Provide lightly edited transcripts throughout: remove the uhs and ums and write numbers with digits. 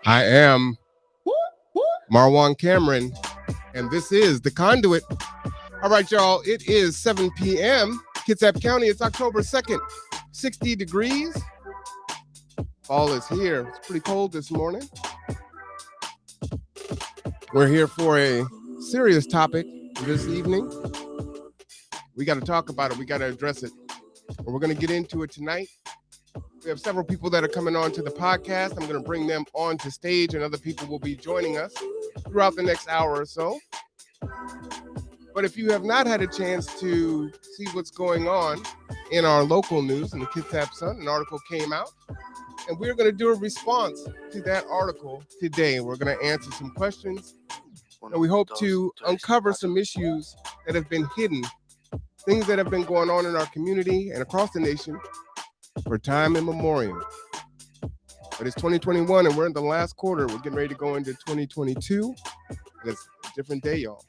I am Marwan Cameron, and this is the Conduit. All right, y'all, it is 7 p.m. Kitsap County. It's October 2nd, 60 degrees. Fall is here. It's pretty cold this morning. We're here for a serious topic this evening. We got to talk about it. We got to address it. And we're going to get into it tonight. We have several people that are coming on to the podcast. I'm going to bring them onto stage, and other people will be joining us throughout the next hour or so. But if you have not had a chance to see what's going on in our local news, in the Kitsap Sun, an article came out, and we're going to do a response to that article today. We're going to answer some questions, and we hope to uncover some issues that have been hidden, things that have been going on in our community and across the nation for time immemorial. But it's 2021, and we're in the last quarter. We're getting ready to go into 2022, and it's a different day, y'all.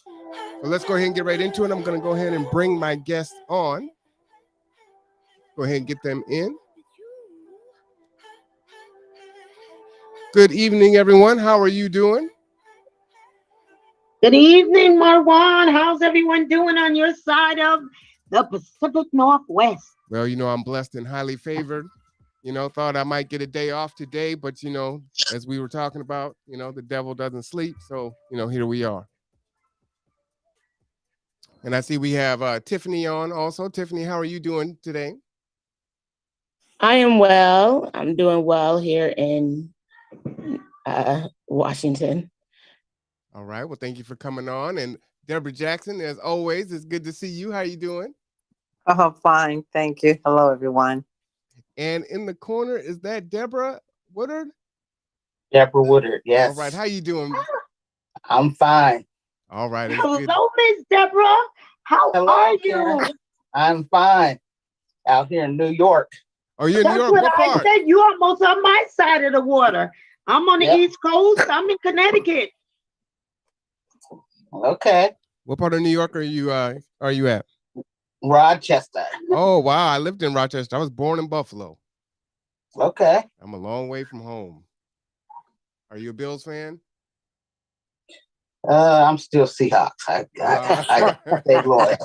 So let's go ahead and get right into it. I'm going to go ahead and bring my guests on. Go ahead and get them in. Good evening, everyone. How are you doing? Good evening, Marwan. How's everyone doing on your side of the Pacific Northwest? Well, I'm blessed and highly favored. Thought I might get a day off today, but, as we were talking about, the devil doesn't sleep. So, here we are. And I see we have Tiffany on also. Tiffany, how are you doing today? I am well. I'm doing well here in Washington. All right. Well, thank you for coming on. And Deborah Jackson, as always, it's good to see you. How are you doing? Oh, fine. Thank you. Hello, everyone. And in the corner, is that Deborah Woodard? Deborah Woodard, yes. All right. How you doing? I'm fine. All right. Hello, Miss Deborah. How are you? Karen. I'm fine. Out here in New York. Oh, you're in New York? What I said. You're almost on my side of the water. I'm on the East Coast. I'm in Connecticut. Okay. What part of New York are you at? Rochester. Oh, wow. I lived in Rochester. I was born in Buffalo. Okay. I'm a long way from home. Are you a Bills fan? I'm still Seahawks. I stay loyal.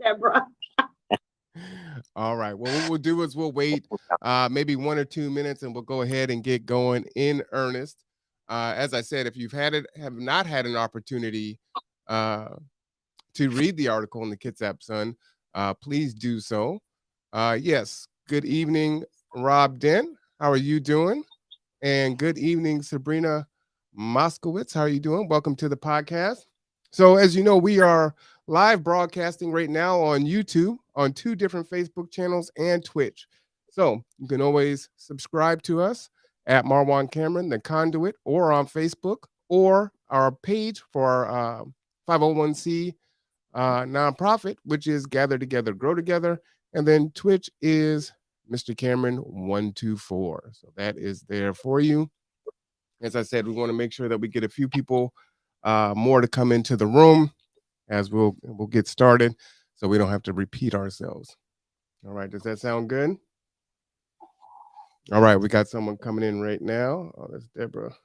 Deborah. All right. Well, what we'll do is we'll wait maybe 1 or 2 minutes, and we'll go ahead and get going in earnest. As I said, if you've have not had an opportunity to read the article in the Kitsap Sun, please do so. Yes. Good evening, Rob Dent. How are you doing? And good evening, Sabrina Moskowitz. How are you doing? Welcome to the podcast. So as you know, we are live broadcasting right now on YouTube, on 2 different Facebook channels and Twitch. So you can always subscribe to us at Marwan Cameron, the Conduit, or on Facebook, or our page for our 501c nonprofit, which is Gather Together, Grow Together. And then Twitch is Mr. Cameron 124. So that is there for you. As I said, we want to make sure that we get a few people more to come into the room as we'll get started so we don't have to repeat ourselves. All right. Does that sound good? All right. We got someone coming in right now. Oh, that's Deborah.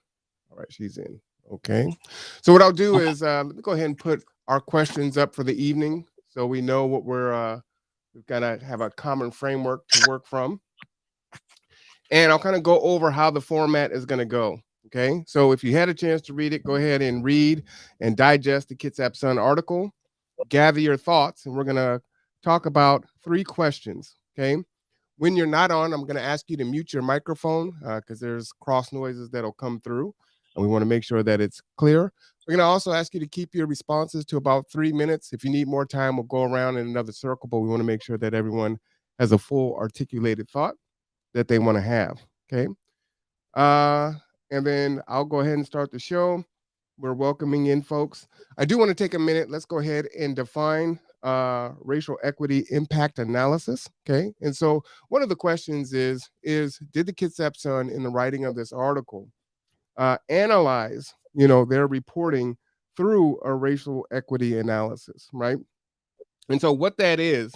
All right. She's in. Okay. So what I'll do is let me go ahead and put our questions up for the evening so we know what we've got to have a common framework to work from. And I'll kind of go over how the format is going to go. Okay, so if you had a chance to read it, go ahead and read and digest the Kitsap Sun article, gather your thoughts, and we're going to talk about 3 questions. Okay, when you're not on, I'm going to ask you to mute your microphone because there's cross noises that'll come through, and we want to make sure that it's clear. We're going to also ask you to keep your responses to about 3 minutes. If you need more time, we'll go around in another circle, but we want to make sure that everyone has a full articulated thought that they want to have. Okay. And then I'll go ahead and start the show. We're welcoming in folks. I do want to take a minute. Let's go ahead and define racial equity impact analysis. Okay. And so one of the questions is did the Kitsap Sun in the writing of this article analyze, their reporting through a racial equity analysis, right? And so what that is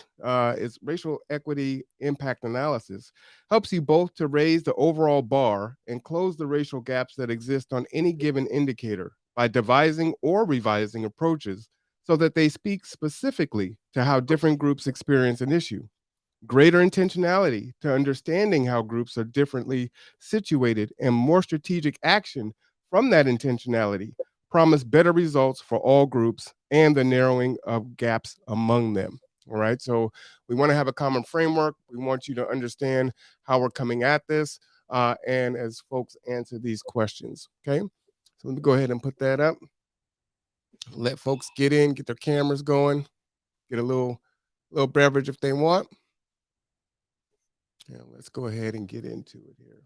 racial equity impact analysis helps you both to raise the overall bar and close the racial gaps that exist on any given indicator by devising or revising approaches so that they speak specifically to how different groups experience an issue. Greater intentionality to understanding how groups are differently situated, and more strategic action from that intentionality promise better results for all groups and the narrowing of gaps among them. All right. So we want to have a common framework. We want you to understand how we're coming at this. And as folks answer these questions. Okay. So let me go ahead and put that up. Let folks get in, get their cameras going, get a little beverage if they want. Yeah, let's go ahead and get into it here.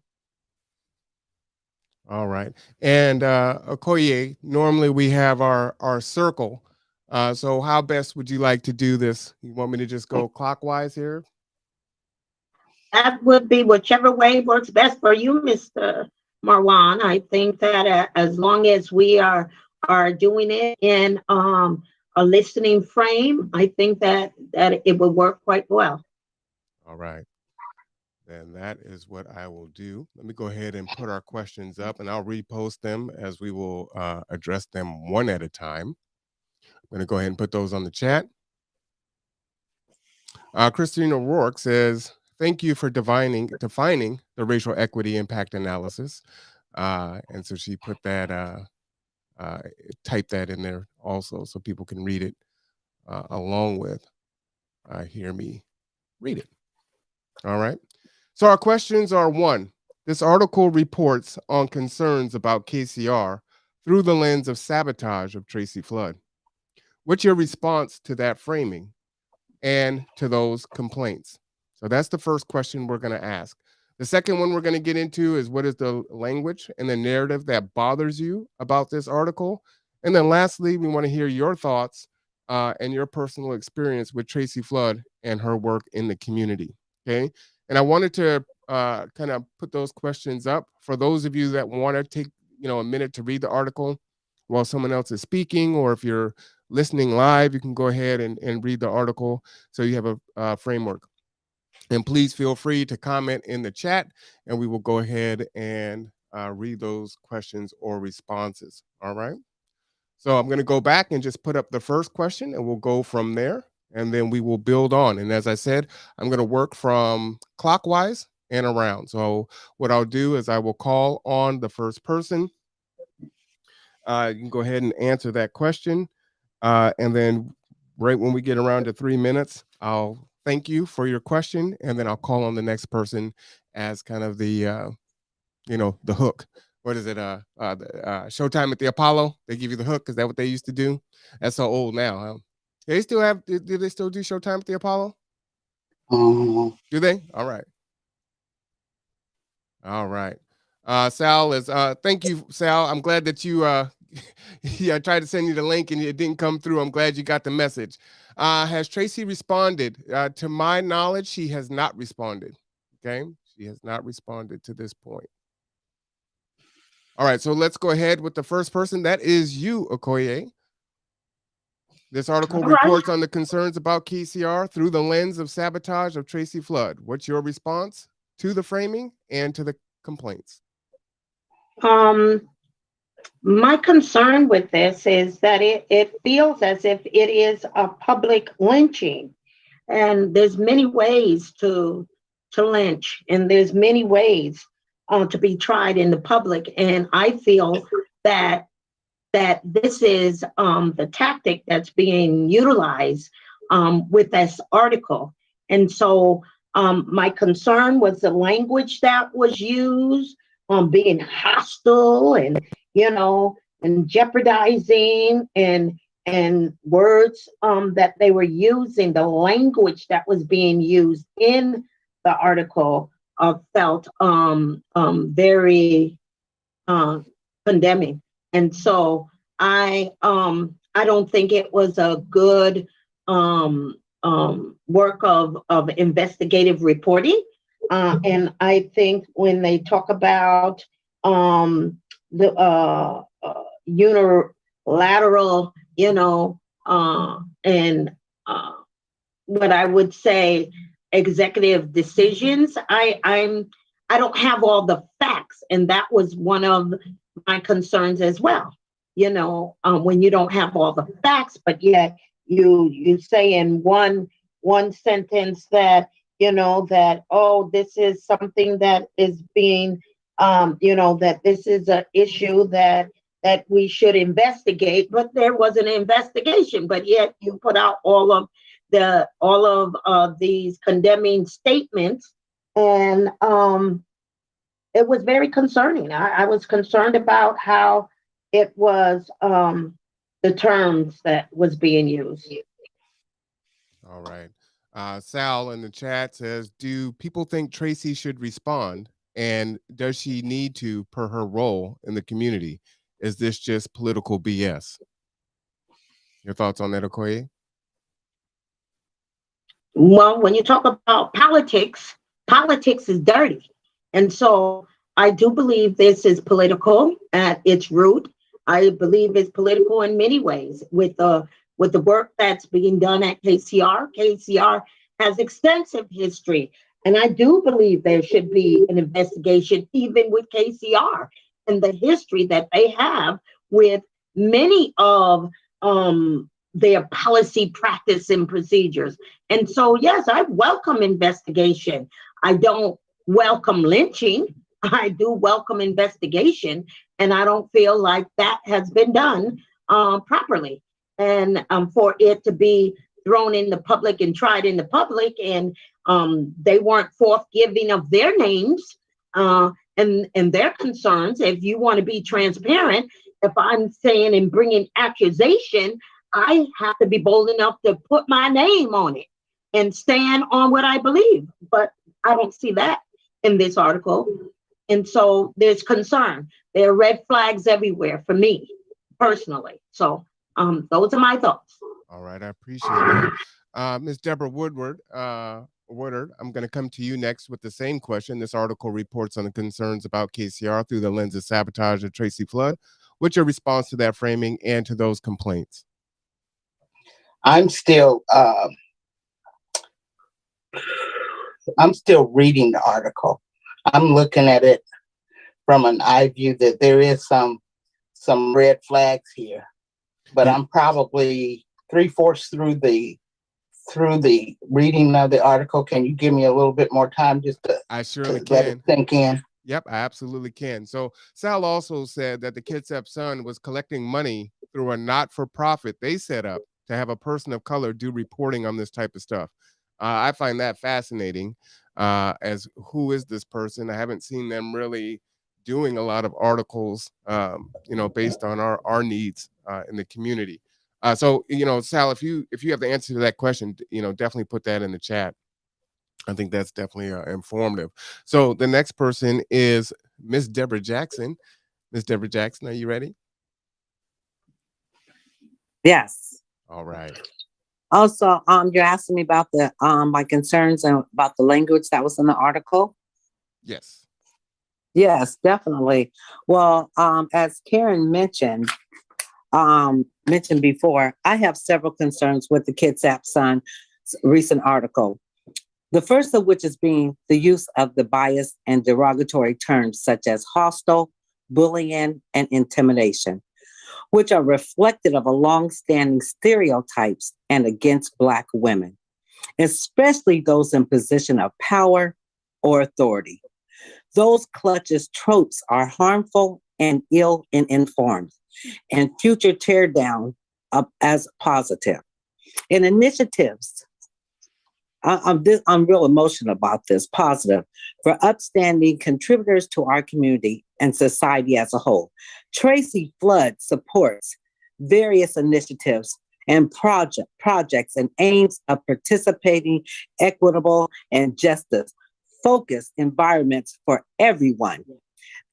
All right. And Okoye, normally we have our circle. So how best would you like to do this? You want me to just go clockwise here? That would be whichever way works best for you, Mr. Marwan. I think that as long as we are doing it in a listening frame, I think that it will work quite well. All right. Then that is what I will do. Let me go ahead and put our questions up, and I'll repost them as we will address them one at a time. I'm going to go ahead and put those on the chat. Christina O'Rourke says, thank you for defining the racial equity impact analysis. And so she put that, type that in there also so people can read it along with hear me read it. All right. So our questions are: 1, this article reports on concerns about KCR through the lens of sabotage of Tracy Flood. What's your response to that framing and to those complaints? So that's the first question we're going to ask. The second one we're going to get into is, what is the language and the narrative that bothers you about this article? And then lastly, we want to hear your thoughts and your personal experience with Tracy Flood and her work in the community. Okay. And I wanted to kind of put those questions up for those of you that want to take, a minute to read the article while someone else is speaking, or if you're listening live, you can go ahead and read the article so you have a framework. And please feel free to comment in the chat, and we will go ahead and read those questions or responses. All right. So I'm going to go back and just put up the first question, and we'll go from there, and then we will build on. And as I said, I'm going to work from clockwise and around. So what I'll do is I will call on the first person. You can go ahead and answer that question. And then right when we get around to 3 minutes, I'll thank you for your question. And then I'll call on the next person as kind of the, the hook. What is it? Showtime at the Apollo. They give you the hook. Is that what they used to do? That's so old now. Huh? They still have, do they still do Showtime at the Apollo? Do they? All right. All right. Sal is, thank you, Sal. I'm glad that you, I tried to send you the link and it didn't come through. I'm glad you got the message. Has Tracy responded? To my knowledge, she has not responded. Okay. She has not responded to this point. All right. So let's go ahead with the first person. That is you, Okoye. This article reports on the concerns about KCR through the lens of sabotage of Tracy Flood. What's your response to the framing and to the complaints? My concern with this is that it feels as if it is a public lynching, and there's many ways to lynch, and there's many ways to be tried in the public. And I feel that this is the tactic that's being utilized with this article. And so my concern was the language that was used, being hostile and and jeopardizing, and words that they were using. The language that was being used in the article felt very condemning. And so I don't think it was a good work of investigative reporting. And I think when they talk about the unilateral, and what I would say executive decisions. I don't have all the facts, and that was one of my concerns as well. When you don't have all the facts, but yet you say in one sentence that that, oh, this is something that is being that this is an issue that we should investigate, but there was an investigation, but yet you put out all of these condemning statements, and it was very concerning. I was concerned about how it was, the terms that was being used. All right. Sal in the chat says, do people think Tracy should respond? And does she need to, per her role in the community? Is this just political BS? Your thoughts on that, Okoye? Well, when you talk about politics is dirty. And so I do believe this is political at its root. I believe it's political in many ways with the work that's being done at KCR. KCR has extensive history. And I do believe there should be an investigation, even with KCR and the history that they have with many of their policy practice and procedures. And so, yes, I welcome investigation. I don't welcome lynching. I do welcome investigation. And I don't feel like that has been done properly. And for it to be thrown in the public and tried in the public, and they weren't forthgiving of their names and their concerns. If you want to be transparent, if I'm saying and bringing accusation, I have to be bold enough to put my name on it and stand on what I believe. But I don't see that in this article. And so there's concern. There are red flags everywhere for me personally. So those are my thoughts. All right, I appreciate that. Ms. Deborah Woodward, I'm going to come to you next with the same question. This article reports on the concerns about KCR through the lens of sabotage of Tracy Flood. What's your response to that framing and to those complaints? I'm still reading the article. I'm looking at it from an eye view that there is some red flags here, but I'm probably 3/4 through the reading of the article. Can you give me a little bit more time just to I surely to let it can. sink in? Yep, I absolutely can. So Sal also said that the Kitsap Sun was collecting money through a not-for-profit they set up to have a person of color do reporting on this type of stuff. I find that fascinating. As who is this person? I haven't seen them really doing a lot of articles, based on our needs in the community. So Sal, if you have the answer to that question, definitely put that in the chat. I think that's definitely informative. So the next person is Miss Deborah Jackson. Miss Deborah Jackson, are you ready? Yes. All right. Also, you're asking me about the my concerns and about the language that was in the article. Yes. Yes, definitely. Well, as Karen mentioned before, I have several concerns with the Kitsap Sun recent article. The first of which is being the use of the bias and derogatory terms such as hostile, bullying, and intimidation, which are reflective of a long-standing stereotypes and against Black women, especially those in position of power or authority. Those clutches tropes are harmful and ill-informed, and future tear down as positive. In initiatives, I'm real emotional about this, positive, for upstanding contributors to our community and society as a whole. Tracy Flood supports various initiatives and projects and aims of participating, equitable, and justice-focused environments for everyone.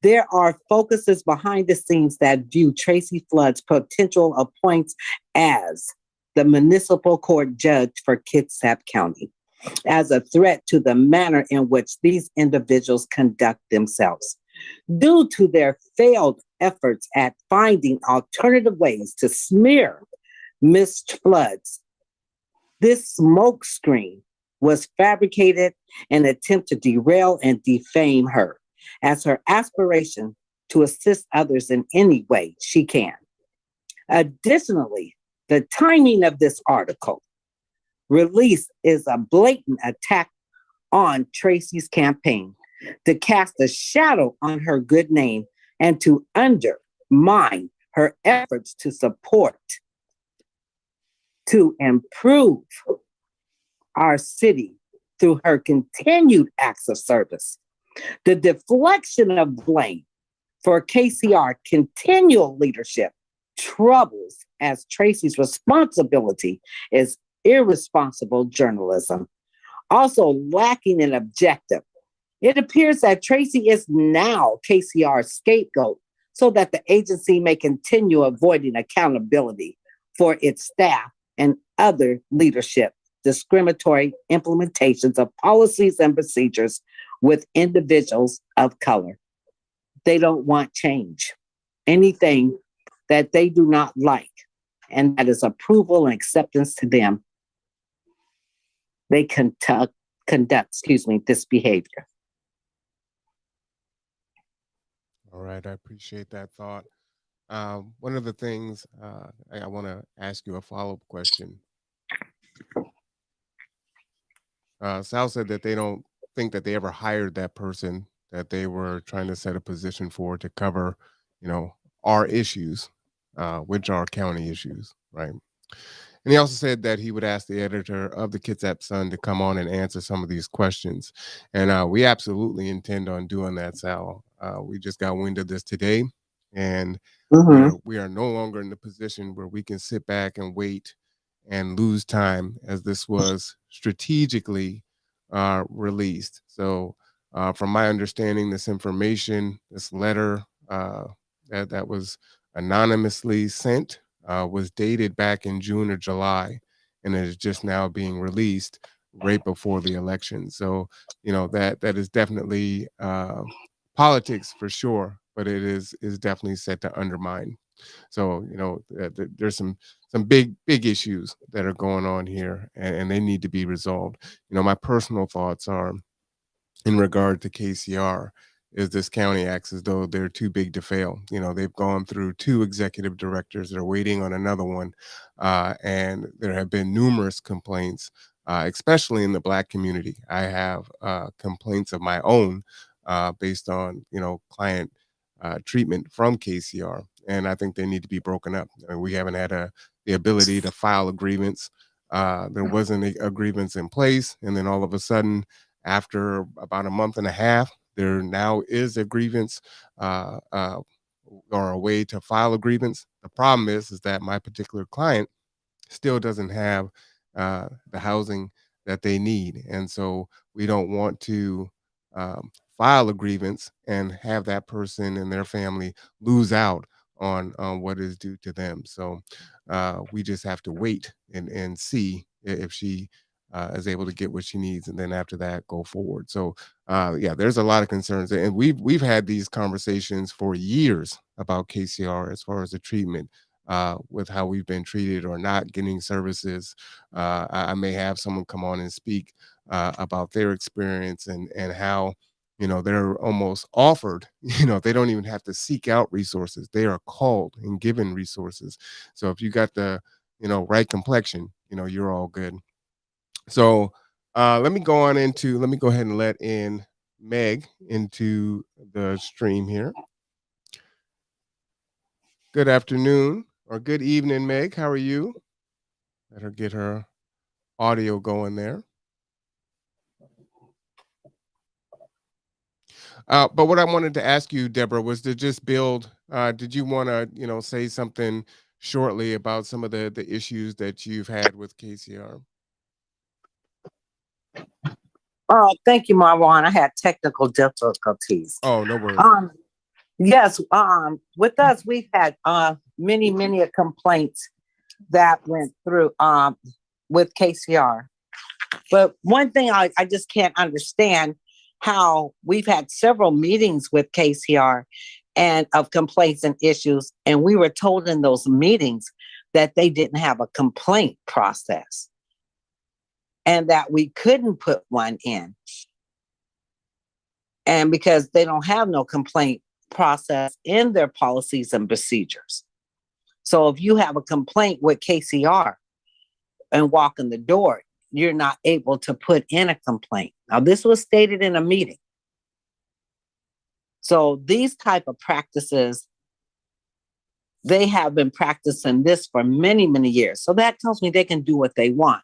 There are focuses behind the scenes that view Tracy Flood's potential appointments as the municipal court judge for Kitsap County as a threat to the manner in which these individuals conduct themselves. Due to their failed efforts at finding alternative ways to smear Ms. Flood's This smokescreen was fabricated in an attempt to derail and defame her as her aspiration to assist others in any way she can. Additionally, the timing of this article release is a blatant attack on Tracy's campaign to cast a shadow on her good name and to undermine her efforts to support, to improve our city through her continued acts of service. The deflection of blame for KCR continual leadership troubles as Tracy's responsibility is irresponsible journalism, also lacking an objective. It appears that Tracy is now KCR's scapegoat so that the agency may continue avoiding accountability for its staff and other leadership discriminatory implementations of policies and procedures with individuals of color. They don't want change, anything that they do not like, and that is approval and acceptance to them. They conduct this behavior. All right, I appreciate that thought. One of the things I want to ask you a follow-up question. Sal said that they don't think that they ever hired that person that they were trying to set a position for to cover, our issues, which are county issues, right? And he also said that he would ask the editor of the Kitsap Sun to come on and answer some of these questions. And we absolutely intend on doing that, Sal. We just got wind of this today, and we are no longer in the position where we can sit back and wait and lose time, as this was strategically released. So from my understanding, this information, this letter that was anonymously sent, was dated back in June or July, and it is just now being released right before the election. So, that is definitely politics for sure, but it is definitely set to undermine. So, there's some big issues that are going on here, and they need to be resolved. My personal thoughts are, in regard to KCR, is this county acts as though they're too big to fail. They've gone through 2 executive directors. They're waiting on another one. And there have been numerous complaints, especially in the Black community. I have complaints of my own based on, client treatment from KCR. And I think they need to be broken up. We haven't had the ability to file a grievance. There wasn't a grievance in place. And then all of a sudden, after about a month and a half, there now is a grievance or a way to file a grievance. The problem is that my particular client still doesn't have the housing that they need. And so we don't want to file a grievance and have that person and their family lose out on what is due to them. So we just have to wait and see if she is able to get what she needs, and then after that, go forward. So there's a lot of concerns, and we've had these conversations for years about KCR as far as the treatment, with how we've been treated or not getting services. I may have someone come on and speak about their experience and how they're almost offered. They don't even have to seek out resources. They are called and given resources. So if you got the right complexion, you're all good. So let me go ahead and let in Meg into the stream here. Good afternoon or good evening, Meg. How are you? Let her get her audio going there. But what I wanted to ask you, Deborah, was to just build, did you want to, say something shortly about some of the issues that you've had with KCR? Oh, thank you, Marwan. I had technical difficulties. Oh, no worries. Yes, with us, we've had many complaints that went through with KCR. But one thing I just can't understand, how we've had several meetings with KCR and of complaints and issues, and we were told in those meetings that they didn't have a complaint process. and that we couldn't put one in. And because they don't have no complaint process in their policies and procedures. So if you have a complaint with KCR and walk in the door, you're not able to put in a complaint. Now, this was stated in a meeting. So these type of practices, they have been practicing this for many, many years. So that tells me they can do what they want.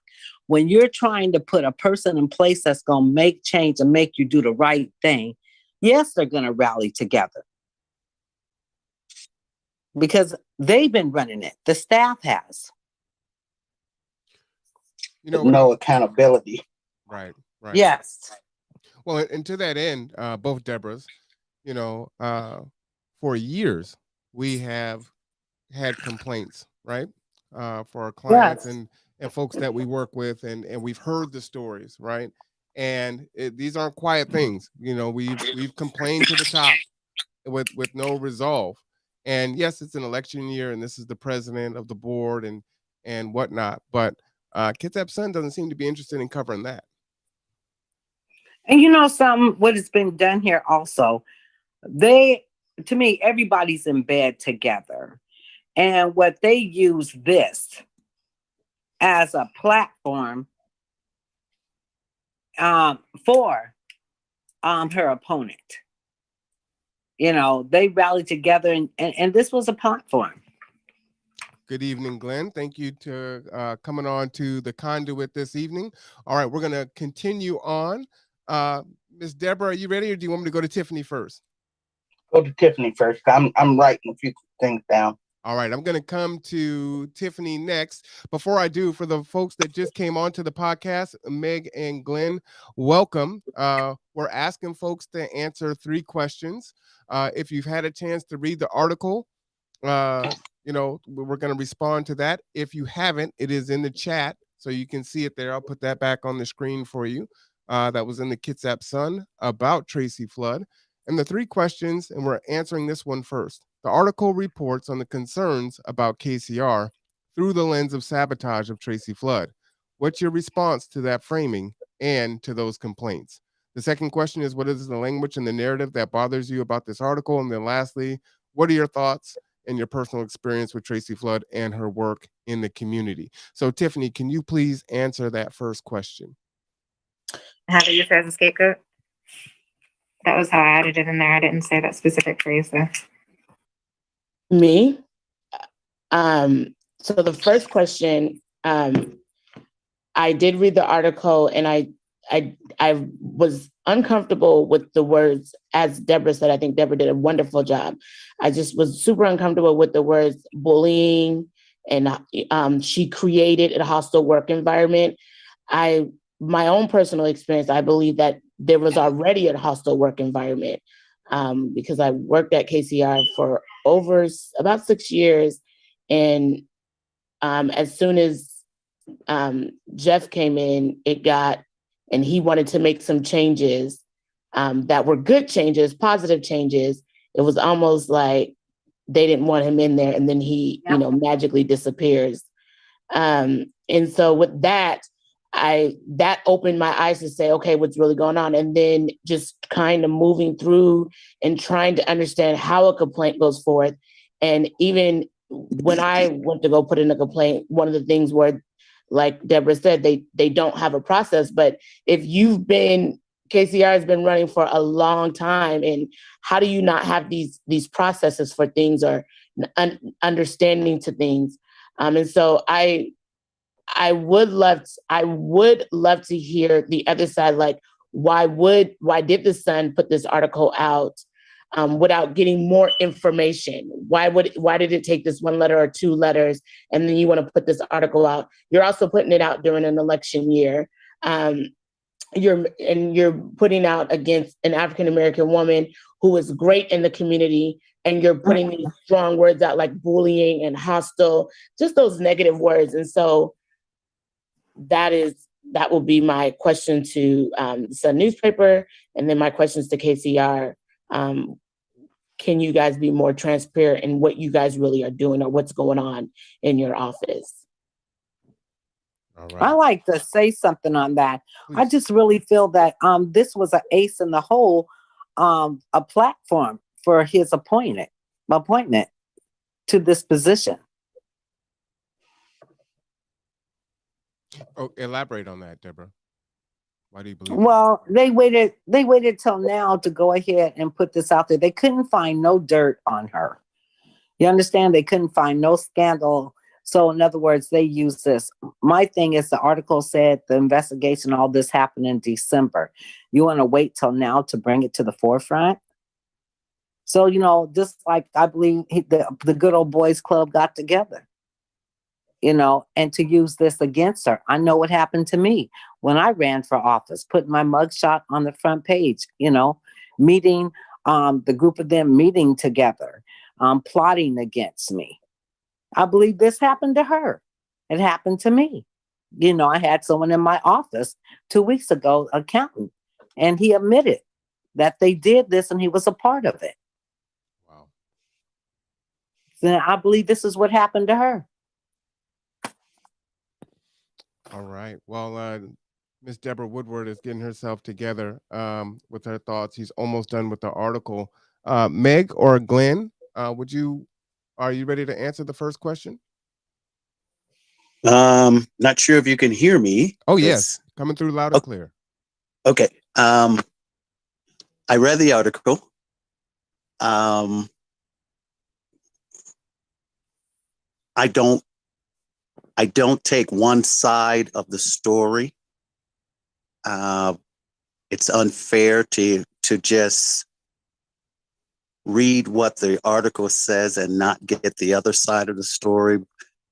When you're trying to put a person in place that's going to make change and make you do the right thing, yes, they're going to rally together. Because they've been running it. The staff has. You know, No accountability. right. Yes. Well, and to that end, both Deborahs, for years we have had complaints, right, for our clients and folks that we work with, and we've heard the stories, right, and these aren't quiet things. We've complained to the top with no resolve. And yes, it's an election year, and this is the president of the board and whatnot, but Kitsap Sun doesn't seem to be interested in covering that. And what has been done here also, to me, everybody's in bed together. And what they use this as a platform for her opponent. They rallied together and this was a platform. Good evening, Glenn. Thank you to coming on to the Conduit this evening. All right, we're going to continue on. Ms. Deborah, are you ready, or do you want me to go to Tiffany first? Go to Tiffany first. I'm writing a few things down. All right, I'm going to come to Tiffany next. Before I do, for the folks that just came onto the podcast, Meg and Glenn, welcome. We're asking folks to answer 3 questions. If you've had a chance to read the article, we're going to respond to that. If you haven't, it is in the chat, so you can see it there. I'll put that back on the screen for you. That was in the Kitsap Sun about Tracy Flood. And the 3 questions, and we're answering this one first. The article reports on the concerns about KCR through the lens of sabotage of Tracy Flood. What's your response to that framing and to those complaints? The second question is, what is the language and the narrative that bothers you about this article? And then lastly, what are your thoughts and your personal experience with Tracy Flood and her work in the community? So Tiffany, can you please answer that first question? How to use her as a scapegoat? That was how I added it in there. I didn't say that specific phrase though. Me? So the first question, I did read the article, and I was uncomfortable with the words, as Deborah said. I think Deborah did a wonderful job. I just was super uncomfortable with the words bullying, and she created a hostile work environment. My own personal experience, I believe that there was already a hostile work environment because I worked at KCR for about 6 years. And as soon as Jeff came in, and he wanted to make some changes that were good changes, positive changes. It was almost like they didn't want him in there, and then he, magically disappears. And so with that, that opened my eyes to say, okay, what's really going on? And then just kind of moving through and trying to understand how a complaint goes forth. And even when I went to go put in a complaint, one of the things where, like Deborah said, they don't have a process. But if KCR has been running for a long time, and how do you not have these processes for things or understanding to things? And so I would love to hear the other side. Like, why did the Sun put this article out without getting more information? Why did it take this 1 letter or 2 letters, and then you want to put this article out? You're also putting it out during an election year. You're putting out against an African-American woman who is great in the community, and you're putting these strong words out like bullying and hostile, just those negative words. And so that will be my question to the Sun newspaper, and then my questions to KCR. Can you guys be more transparent in what you guys really are doing or what's going on in your office? All I right. like to say something on that. I Please. just really feel that this was an ace in the hole, a platform for his appointment to this position. Oh, elaborate on that, Deborah. Why do you believe that? Well, they waited till now to go ahead and put this out there. They couldn't find no dirt on her. You understand? They couldn't find no scandal. So in other words, they used this. My thing is the article said the investigation, all this happened in December. You want to wait till now to bring it to the forefront? So, just like I believe the good old boys club got together, and to use this against her. I know what happened to me when I ran for office, putting my mugshot on the front page, meeting, the group of them meeting together, plotting against me. I believe this happened to her. It happened to me. I had someone in my office 2 weeks ago, accountant, and he admitted that they did this and he was a part of it. Wow. Then I believe this is what happened to her. All right. Well, Miss Deborah Woodward is getting herself together with her thoughts. She's almost done with the article. Meg or Glenn, are you ready to answer the first question? Not sure if you can hear me. Oh, yes. Coming through loud and clear. Okay. I read the article. I don't take one side of the story. It's unfair to just read what the article says and not get the other side of the story.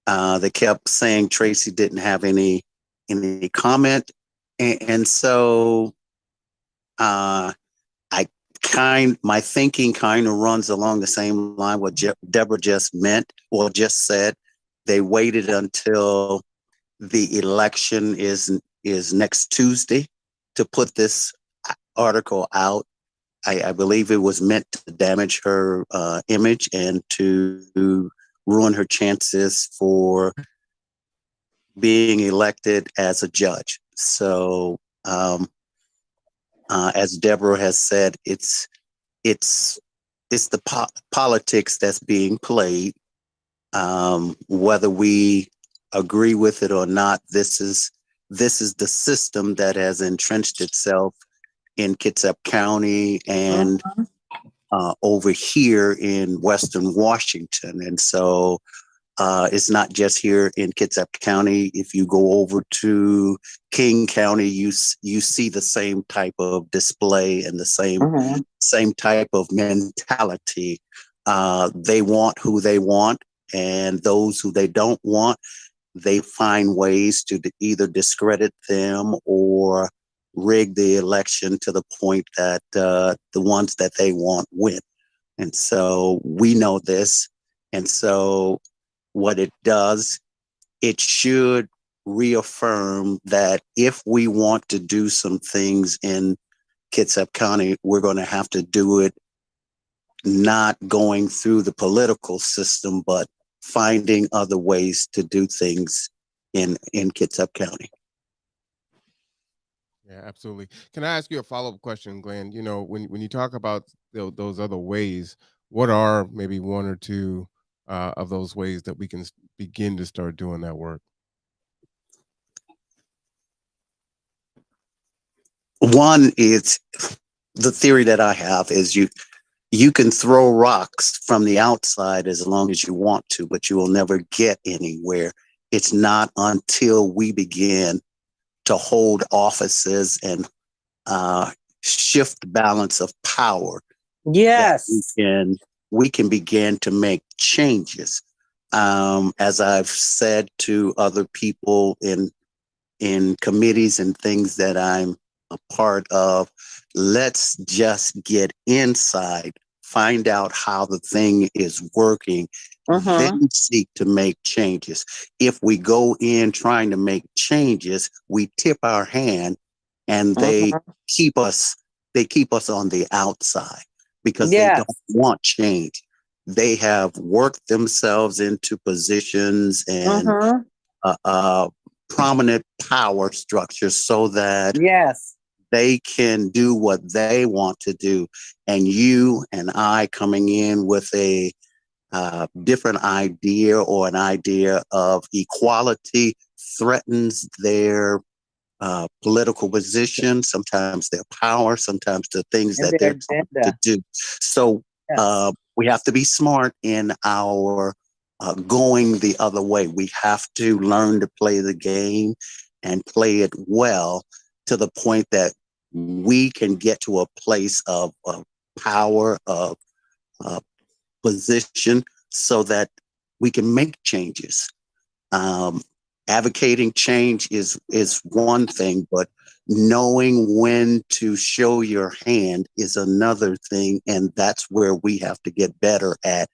They kept saying Tracy didn't have any comment, and so my thinking kind of runs along the same line what Deborah just said. They waited until the election is next Tuesday to put this article out. I believe it was meant to damage her image and to ruin her chances for being elected as a judge. So, as Deborah has said, it's the politics that's being played. Whether we agree with it or not, this is the system that has entrenched itself in Kitsap County and over here in Western Washington. And so it's not just here in Kitsap County. If you go over to King County, you see the same type of display and the same type of mentality. They want who they want, and those who they don't want, they find ways to either discredit them or rig the election to the point that the ones that they want win. And so we know this. And so what it does, it should reaffirm that if we want to do some things in Kitsap County, we're going to have to do it not going through the political system, but finding other ways to do things in Kitsap County. Yeah, absolutely. Can I ask you a follow-up question, Glenn? When you talk about those other ways, what are maybe one or two of those ways that we can begin to start doing that work? One is the theory that I have is you can throw rocks from the outside as long as you want to, but you will never get anywhere. It's not until we begin to hold offices and shift the balance of power. Yes. We can begin to make changes. As I've said to other people in committees and things that I'm a part of, let's just get inside, find out how the thing is working, then seek to make changes. If we go in trying to make changes, we tip our hand and they keep us on the outside because they don't want change. They have worked themselves into positions and prominent power structures so that Yes. they can do what they want to do. And you and I coming in with a different idea or an idea of equality threatens their political position, sometimes their power, sometimes the things And that their they're trying to agenda. do. So Yes. we have to be smart in our going the other way. We have to learn to play the game and play it well to the point that we can get to a place of power, of position, so that we can make changes. Advocating change is one thing, but knowing when to show your hand is another thing, and that's where we have to get better at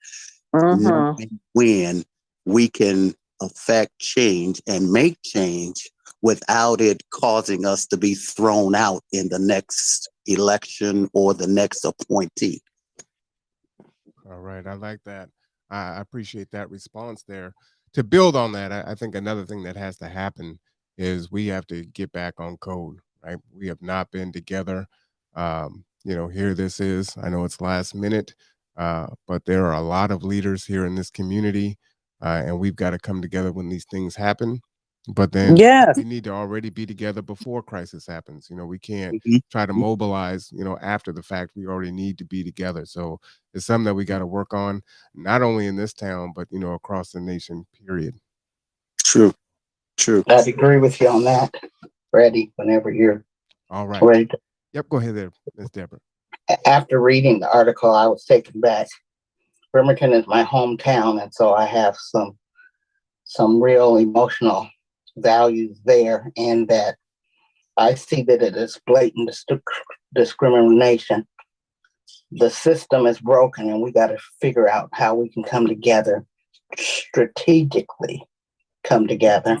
knowing when we can affect change and make change without it causing us to be thrown out in the next election or the next appointee. All right, I like that. I appreciate that response there. To build on that, I think another thing that has to happen is we have to get back on code, right? We have not been together. Here this is. I know it's last minute, but there are a lot of leaders here in this community, and we've got to come together when these things happen. But then Yes. we need to already be together before crisis happens. We can't Mhm. try to mobilize, after the fact. We already need to be together. So it's something that we got to work on, not only in this town, but, across the nation, period. True, true. I'd agree with you on that. Ready whenever you're All right. ready. Yep. Go ahead there, Ms. Deborah. After reading the article, I was taken back. Bremerton is my hometown, and so I have some real emotional values there, and that I see that it is blatant discrimination. The system is broken, and we got to figure out how we can come together, strategically come together,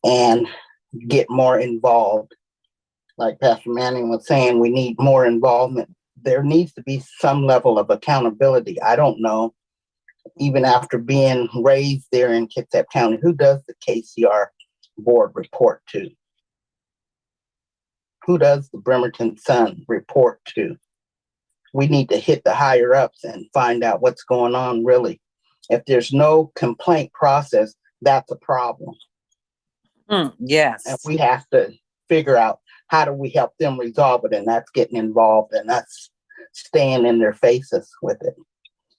and get more involved. Like Pastor Manning was saying, we need more involvement. There needs to be some level of accountability. I don't know, even after being raised there in Kitsap County, who does the KCR board report to? Who does the Bremerton Sun report to? We need to hit the higher ups and find out what's going on really. If there's no complaint process, that's a problem. Yes. And we have to figure out how do we help them resolve it, and that's getting involved, and that's staying in their faces with it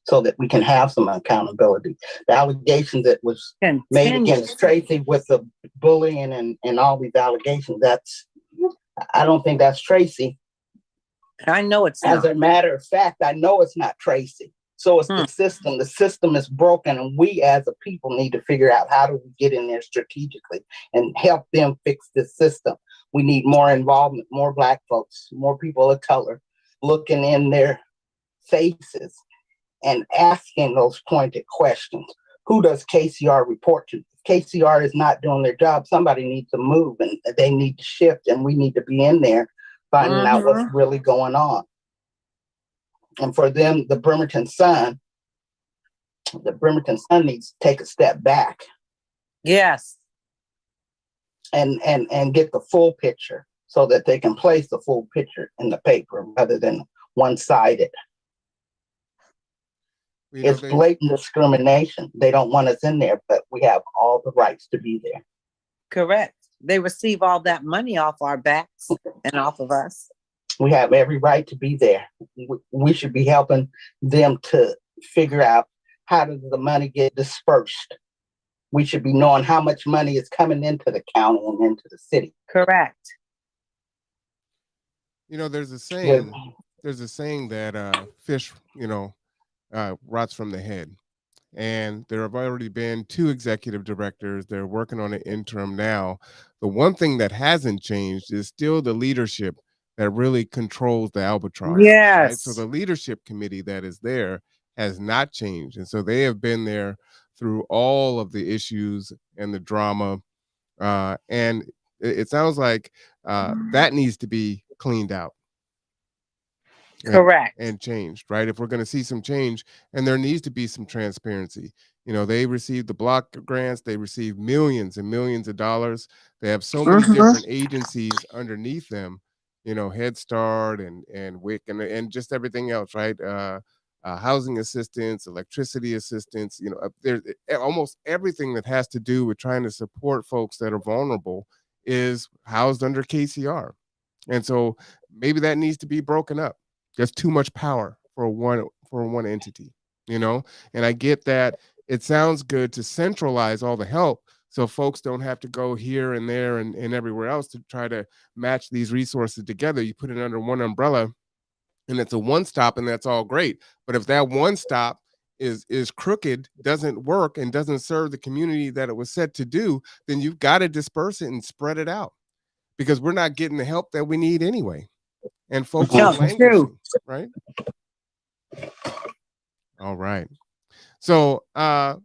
so that we can have some accountability. The allegations that was made against Tracy with the bullying and all these allegations, I don't think that's Tracy. I know it's As not. a matter of fact, I know it's not Tracy. So it's the system. The system is broken, and we as a people need to figure out how do we get in there strategically and help them fix this system. We need more involvement, more Black folks, more people of color looking in their faces and asking those pointed questions. Who does KCR report to? If KCR is not doing their job, somebody needs to move, and they need to shift, and we need to be in there finding out what's really going on. And for them, the Bremerton Sun needs to take a step back. Yes. And get the full picture so that they can place the full picture in the paper rather than one-sided. It's blatant discrimination. They don't want us in there, but we have all the rights to be there. Correct. They receive all that money off our backs and off of us. We have every right to be there. We should be helping them to figure out how does the money get dispersed. We should be knowing how much money is coming into the county and into the city. Correct. There's a saying that fish, rots from the head. And there have already been 2 executive directors. They're working on an interim now. The one thing that hasn't changed is still the leadership that really controls the albatross. Yes. Right? So the leadership committee that is there has not changed. And so they have been there through all of the issues and the drama. And it sounds like that needs to be cleaned out. Correct. and changed, right? If we're going to see some change, and there needs to be some transparency. They received the block grants, they received millions and millions of dollars. They have so many different agencies underneath them, Head Start and WIC and just everything else, right? Housing assistance, electricity assistance, there's almost everything that has to do with trying to support folks that are vulnerable is housed under KCR. And so maybe that needs to be broken up. There's too much power for one entity, and I get that it sounds good to centralize all the help so folks don't have to go here and there and everywhere else to try to match these resources together. You put it under one umbrella and it's a one stop, and that's all great. But if that one stop is crooked, doesn't work, and doesn't serve the community that it was set to do, then you've got to disperse it and spread it out, because we're not getting the help that we need anyway. And folks are languishing, right? All right. So,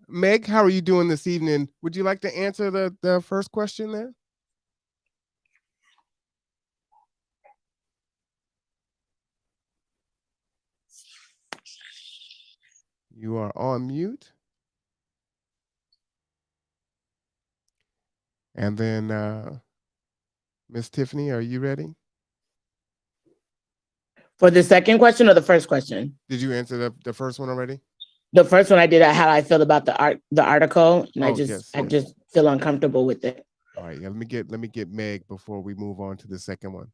Meg, how are you doing this evening? Would you like to answer the first question there? You are on mute. And then, Miss Tiffany, are you ready? For the second question or the first question? Did you answer the first one already? The first one I did, how I feel about the article, and I yes. just feel uncomfortable with it. All right, yeah, let me get Meg before we move on to the second one.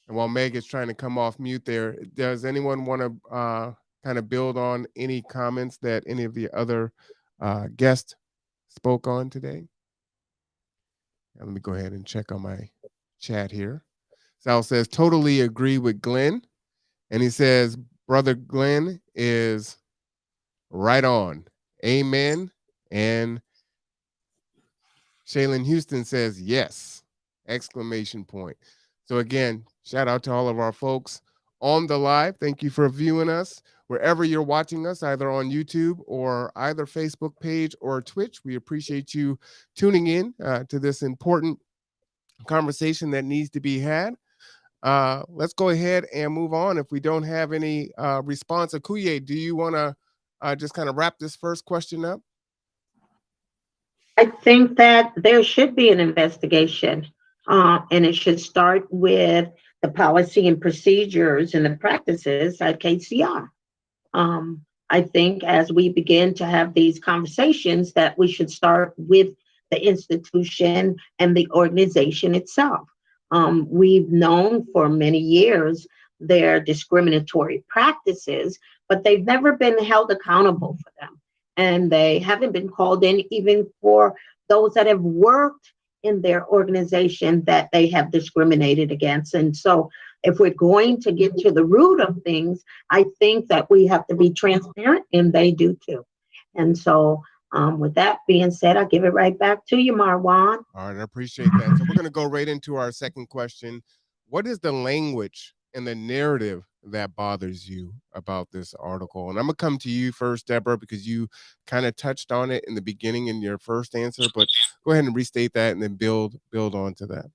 And while Meg is trying to come off mute there, does anyone want to kind of build on any comments that any of the other guests spoke on today? Now, let me go ahead and check on my chat here. Sal says, totally agree with Glenn. And he says, Brother Glenn is right on. Amen. And Shaylin Houston says, yes, exclamation point. So again, shout out to all of our folks on the live. Thank you for viewing us. Wherever you're watching us, either on YouTube or either Facebook page or Twitch, we appreciate you tuning in to this important conversation that needs to be had. Let's go ahead and move on. If we don't have any response, Akuye, do you want to just kind of wrap this first question up? I think that there should be an investigation, and it should start with the policy and procedures and the practices at KCR. I think as we begin to have these conversations, that we should start with the institution and the organization itself. We've known for many years their discriminatory practices, but they've never been held accountable for them. And they haven't been called in even for those that have worked in their organization that they have discriminated against. And so if we're going to get to the root of things, I think that we have to be transparent, and they do too. And so with that being said, I'll give it right back to you, Marwan. All right, I appreciate that. So we're going to go right into our second question. What is the language and the narrative that bothers you about this article? And I'm going to come to you first, Deborah, because you kind of touched on it in the beginning in your first answer, but go ahead and restate that and then build on to that.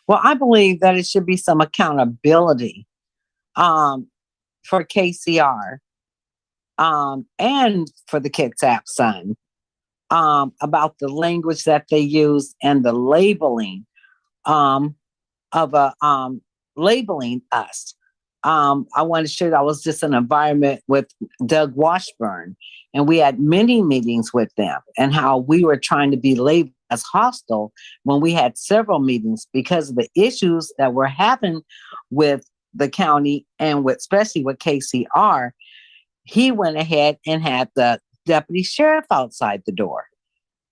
Well, I believe that it should be some accountability for KCR and for the Kitsap Sun about the language that they use and the labeling of labeling us. I want to share that I was just in an environment with Doug Washburn, and we had many meetings with them, and how we were trying to be labeled as hostile when we had several meetings because of the issues that we're having with the county and with, especially with KCR. He went ahead and had the deputy sheriff outside the door.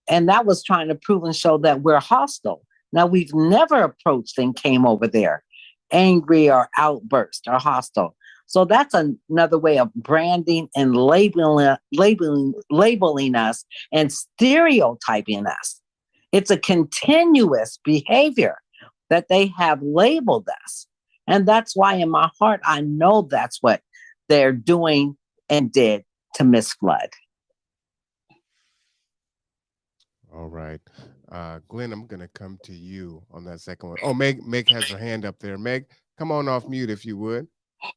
And that was trying to prove and show that we're hostile. Now, we've never approached and came over there angry or outburst or hostile. So that's another way of branding and labeling us and stereotyping us. It's a continuous behavior that they have labeled us. And that's why in my heart, I know that's what they're doing and did to Miss Flood. All right. Glenn, I'm going to come to you on that second one. Oh, Meg has her hand up there. Meg, come on off mute if you would. I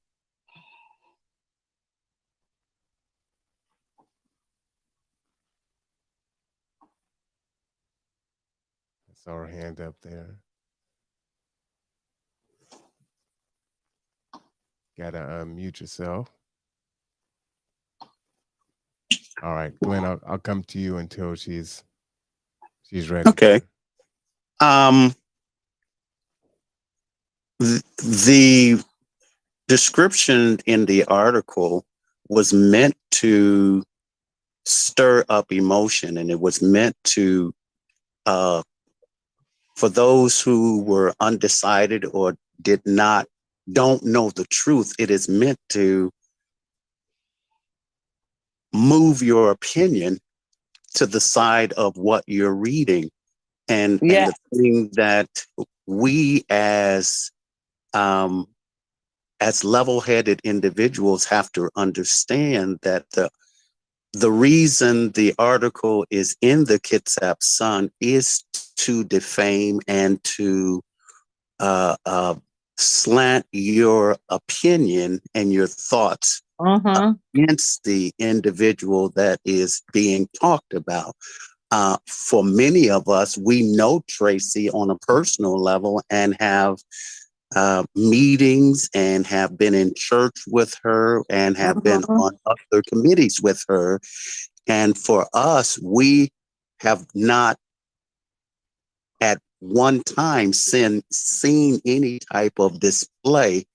saw her hand up there. Gotta unmute yourself. All right, Glenn, I'll come to you until she's ready. Okay. The description in the article was meant to stir up emotion, and it was meant to, for those who were undecided or don't know the truth, it is meant to move your opinion to the side of what you're reading. And the thing that we as level-headed individuals have to understand, that the reason the article is in the Kitsap Sun is to defame and to slant your opinion and your thoughts against the individual that is being talked about. For many of us, we know Tracy on a personal level and have meetings and have been in church with her and have been on other committees with her. And for us, we have not at one time seen any type of display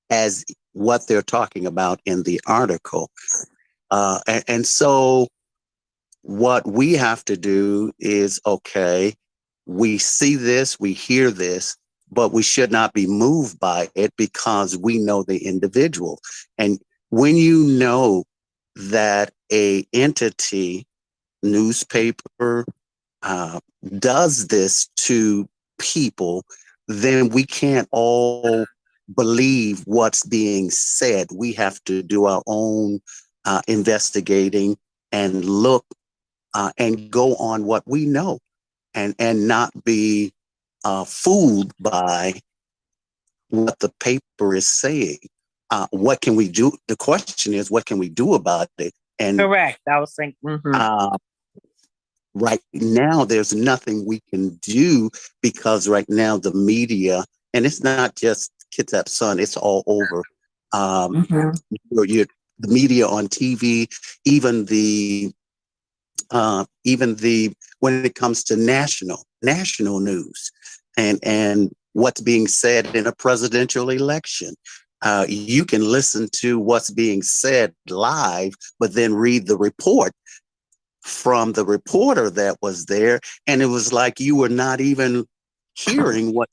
as what they're talking about in the article. And so what we have to do is, okay, we see this, we hear this, but we should not be moved by it because we know the individual. And when you know that a entity, newspaper, does this to people, then we can't all believe what's being said. We have to do our own investigating and look and go on what we know, and not be fooled by what the paper is saying. What can we do? The question is, what can we do about it? And correct. I was thinking. Right now, there's nothing we can do because right now the media, and it's not just Kitsap Sun, it's all over. The media on TV, even when it comes to national news and what's being said in a presidential election. You can listen to what's being said live, but then read the report from the reporter that was there, and it was like you were not even hearing what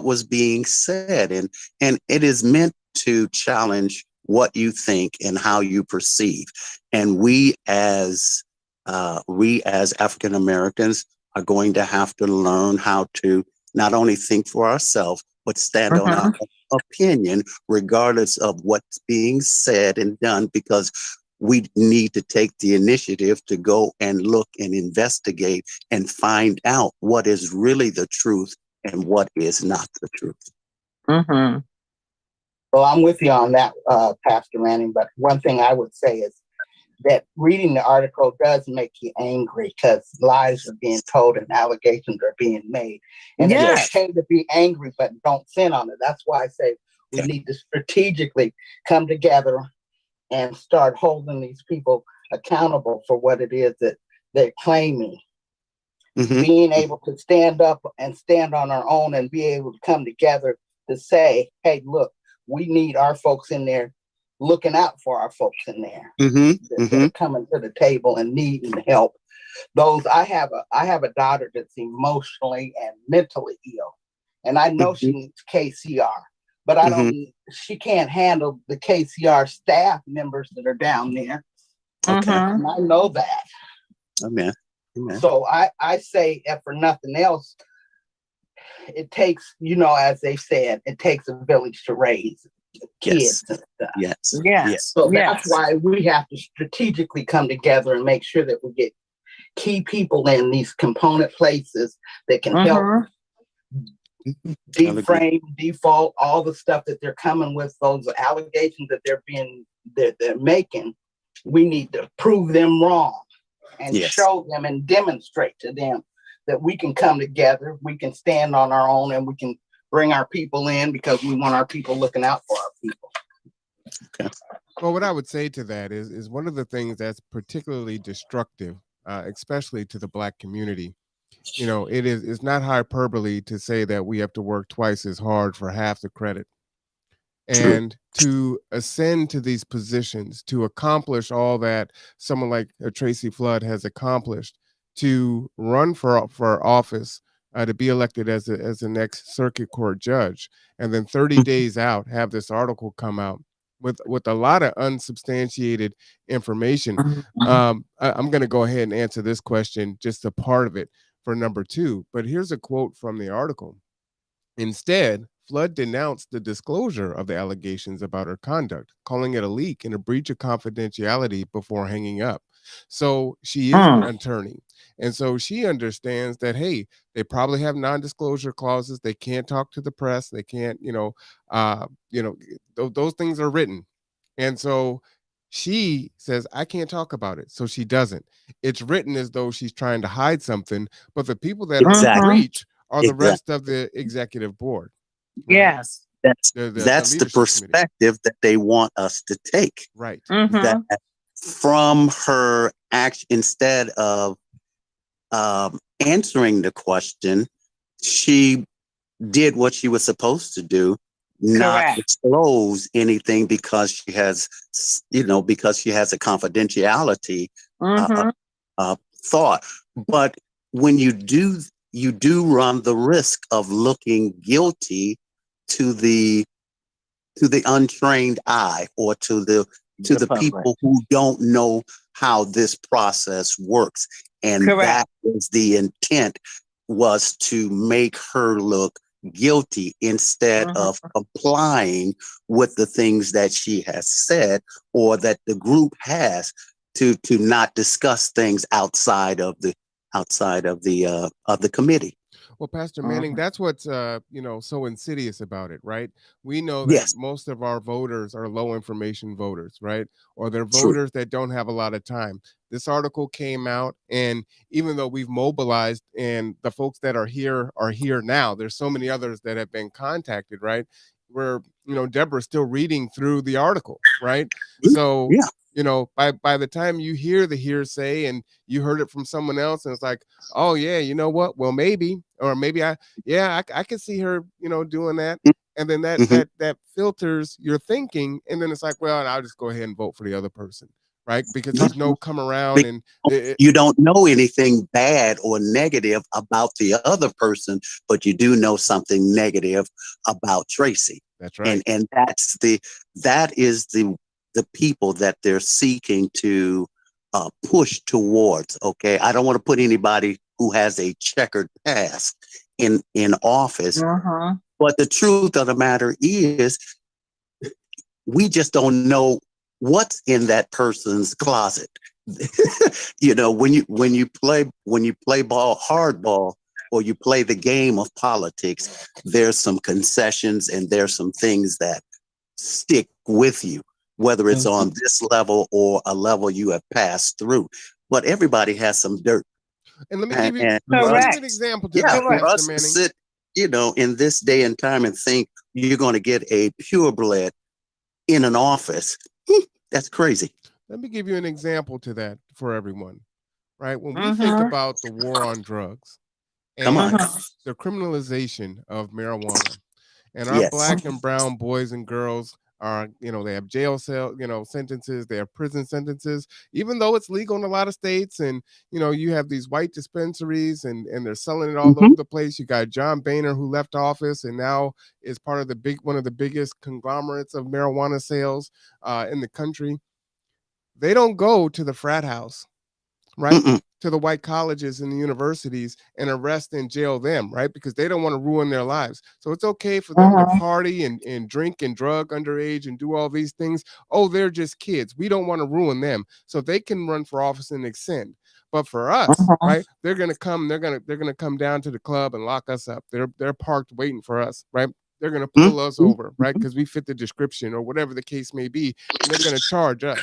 was being said. And it is meant to challenge what you think and how you perceive. And we as African Americans are going to have to learn how to not only think for ourselves, but stand on our opinion, regardless of what's being said and done, because we need to take the initiative to go and look and investigate and find out what is really the truth and what is not the truth. Well, I'm with you on that, Pastor Manning, but one thing I would say is that reading the article does make you angry because lies are being told and allegations are being made. And it's okay to be angry, but don't sin on it. That's why I say we need to strategically come together and start holding these people accountable for what it is that they're claiming. Being able to stand up and stand on our own and be able to come together to say, hey, look, we need our folks in there looking out for our folks in there that are coming to the table and needing help. I have a daughter that's emotionally and mentally ill, and I know she needs KCR, but she can't handle the KCR staff members that are down there. Okay. And I know that. Amen. So I say, if for nothing else, it takes, as they said, it takes a village to raise kids and stuff. Yes. So that's why we have to strategically come together and make sure that we get key people in these component places that can help deframe, default, all the stuff that they're coming with, those allegations that they're making. We need to prove them wrong and show them and demonstrate to them that we can come together, we can stand on our own, and we can bring our people in because we want our people looking out for our people. Okay. Well, what I would say to that is one of the things that's particularly destructive, especially to the Black community. You know, it's not hyperbole to say that we have to work twice as hard for half the credit. And to ascend to these positions, to accomplish all that someone like Tracy Flood has accomplished, to run for office, to be elected as the next circuit court judge, and then 30 days out have this article come out with a lot of unsubstantiated information. I'm going to go ahead and answer this question, just a part of it, for number 2. But here's a quote from the article. Instead, Flood denounced the disclosure of the allegations about her conduct, calling it a leak and a breach of confidentiality before hanging up. So she is an attorney. And so she understands that, hey, they probably have non-disclosure clauses. They can't talk to the press. They can't, those things are written. And so she says, I can't talk about it. So she doesn't. It's written as though she's trying to hide something, but the people that are in breach are the rest of the executive board. Right? Yes. That's the perspective that they want us to take. Right. That from her action, instead of answering the question, she did what she was supposed to do, not disclose anything because she has, because she has a confidentiality thought. But when you do run the risk of looking guilty to the untrained eye, or to the people who don't know how this process works. And that was the intent, was to make her look guilty instead of complying with the things that she has said, or that the group has, to not discuss things outside of the committee. Well, Pastor Manning, that's what's so insidious about it, right? We know that most of our voters are low information voters, right? Or they're voters that don't have a lot of time. This article came out, and even though we've mobilized and the folks that are here now, there's so many others that have been contacted, right? Where, Deborah's still reading through the article, right? So by the time you hear the hearsay and you heard it from someone else, and it's like, oh yeah, you know what? Well, maybe I can see her, doing that. And then that filters your thinking. And then it's like, well, I'll just go ahead and vote for the other person, right? Because there's no come around, and you don't know anything bad or negative about the other person, but you do know something negative about Tracy. That's right. And that is the people that they're seeking to push towards. Okay, I don't want to put anybody who has a checkered past in office, but the truth of the matter is, we just don't know what's in that person's closet. When you play hardball, or you play the game of politics, there's some concessions and there's some things that stick with you, whether it's on this level or a level you have passed through. But everybody has some dirt. And let me give you an example to that, for us to sit, in this day and time and think you're going to get a purebred in an office, that's crazy. Let me give you an example to that for everyone, right? When we think about the war on drugs and the criminalization of marijuana, and our Black and brown boys and girls are, they have jail cell, sentences, they have prison sentences, even though it's legal in a lot of states. And, you have these white dispensaries and they're selling it all over the place. You got John Boehner, who left office and now is part of one of the biggest conglomerates of marijuana sales in the country. They don't go to the frat house, right? To the white colleges and the universities and arrest and jail them, right? Because they don't want to ruin their lives. So it's okay for them to party and drink and drug underage and do all these things. Oh, they're just kids. We don't want to ruin them. So they can run for office and ascend. But for us, Mhm. right, they're gonna come down to the club and lock us up. They're parked waiting for us, right? They're gonna pull us over, right? Because we fit the description or whatever the case may be, and they're gonna charge us.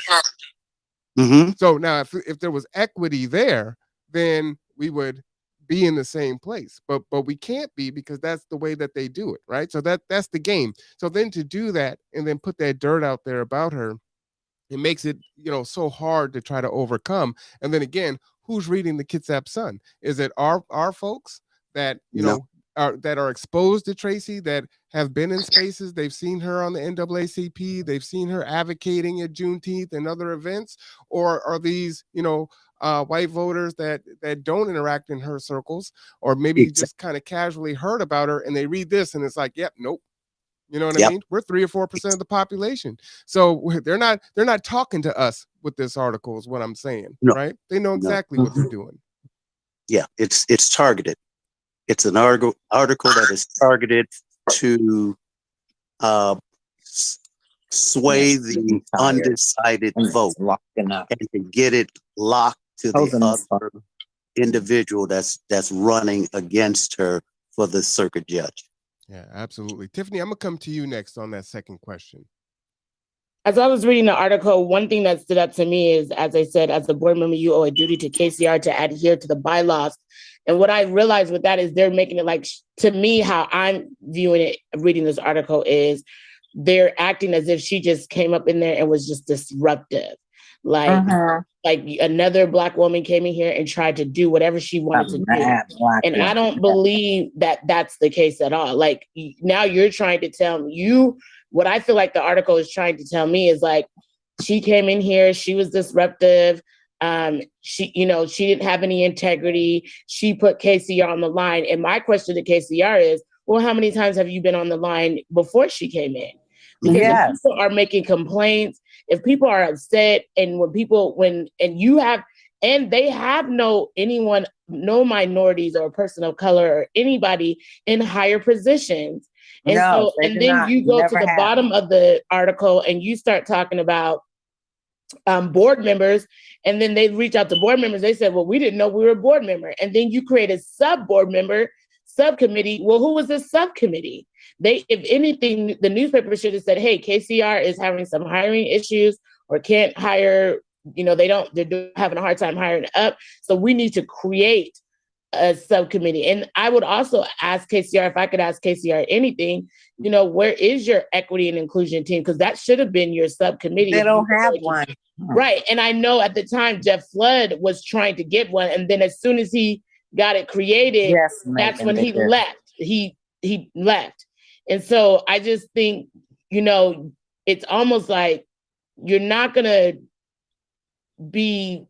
So now if there was equity there, then we would be in the same place. But we can't be, because that's the way that they do it, right? So that's the game. So then to do that and then put that dirt out there about her, it makes it, so hard to try to overcome. And then again, who's reading the Kitsap Sun? Is it our folks that No. are exposed to Tracy, that have been in spaces, they've seen her on the NAACP, they've seen her advocating at Juneteenth and other events? Or are these white voters that don't interact in her circles, or maybe just kind of casually heard about her and they read this and it's like, yep, nope. You know what I mean? We're 3 or 4% of the population. So they're not talking to us with this article is what I'm saying, right? They know exactly what they're doing. Yeah, it's targeted. It's an article that is targeted to sway the undecided vote and to get it locked to the other individual that's running against her for the circuit judge. Yeah, absolutely. Tiffany, I'm gonna come to you next on that second question. As I was reading the article, one thing that stood out to me is, as I said, as a board member, you owe a duty to KCR to adhere to the bylaws. And what I realized with that is they're making it like, to me, how I'm viewing it, reading this article, is they're acting as if she just came up in there and was just disruptive. Like another Black woman came in here and tried to do whatever she wanted to do. And I don't believe that that's the case at all. Like, now you're trying to tell me, what I feel like the article is trying to tell me is like, she came in here, she was disruptive. She didn't have any integrity. She put KCR on the line. And my question to KCR is, well, how many times have you been on the line before she came in? Because if people are making complaints, if people are upset, and they have no minorities or person of color or anybody in higher positions. And then you go to the bottom of the article and you start talking about board members, and then they reach out to board members. They said, well, we didn't know we were a board member. And then you create a board member subcommittee. Well, who was this subcommittee? If anything, the newspaper should have said, hey, KCR is having some hiring issues or can't hire, they're having a hard time hiring up. So we need to create a subcommittee. And I would also ask KCR, if I could ask KCR anything, where is your equity and inclusion team? Because that should have been your subcommittee. They don't have one. Right. And I know at the time Jeff Flood was trying to get one. And then as soon as he got it created, that's when he left. He left. And so I just think, it's almost like you're not going to be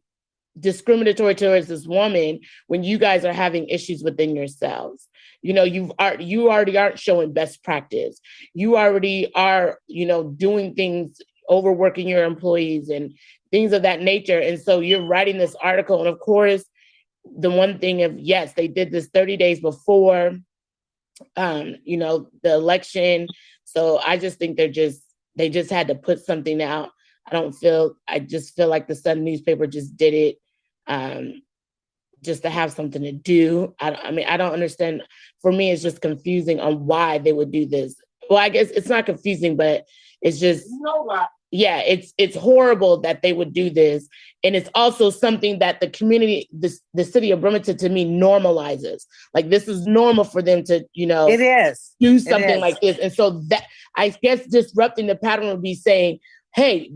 discriminatory towards this woman when you guys are having issues within yourselves. You already aren't showing best practice. You already are, doing things, overworking your employees and things of that nature. And so you're writing this article. And of course, the one thing of, yes, they did this 30 days before, the election. So I just think they just had to put something out. I just feel like the Sun newspaper just did it just to have something to do. I don't understand. For me, it's just confusing on why they would do this. Well, I guess it's not confusing, but it's just, it's horrible that they would do this. And it's also something that the community, the city of Bremerton, to me, normalizes. Like, this is normal for them to, it is do something like this. And so that, I guess, disrupting the pattern would be saying, hey,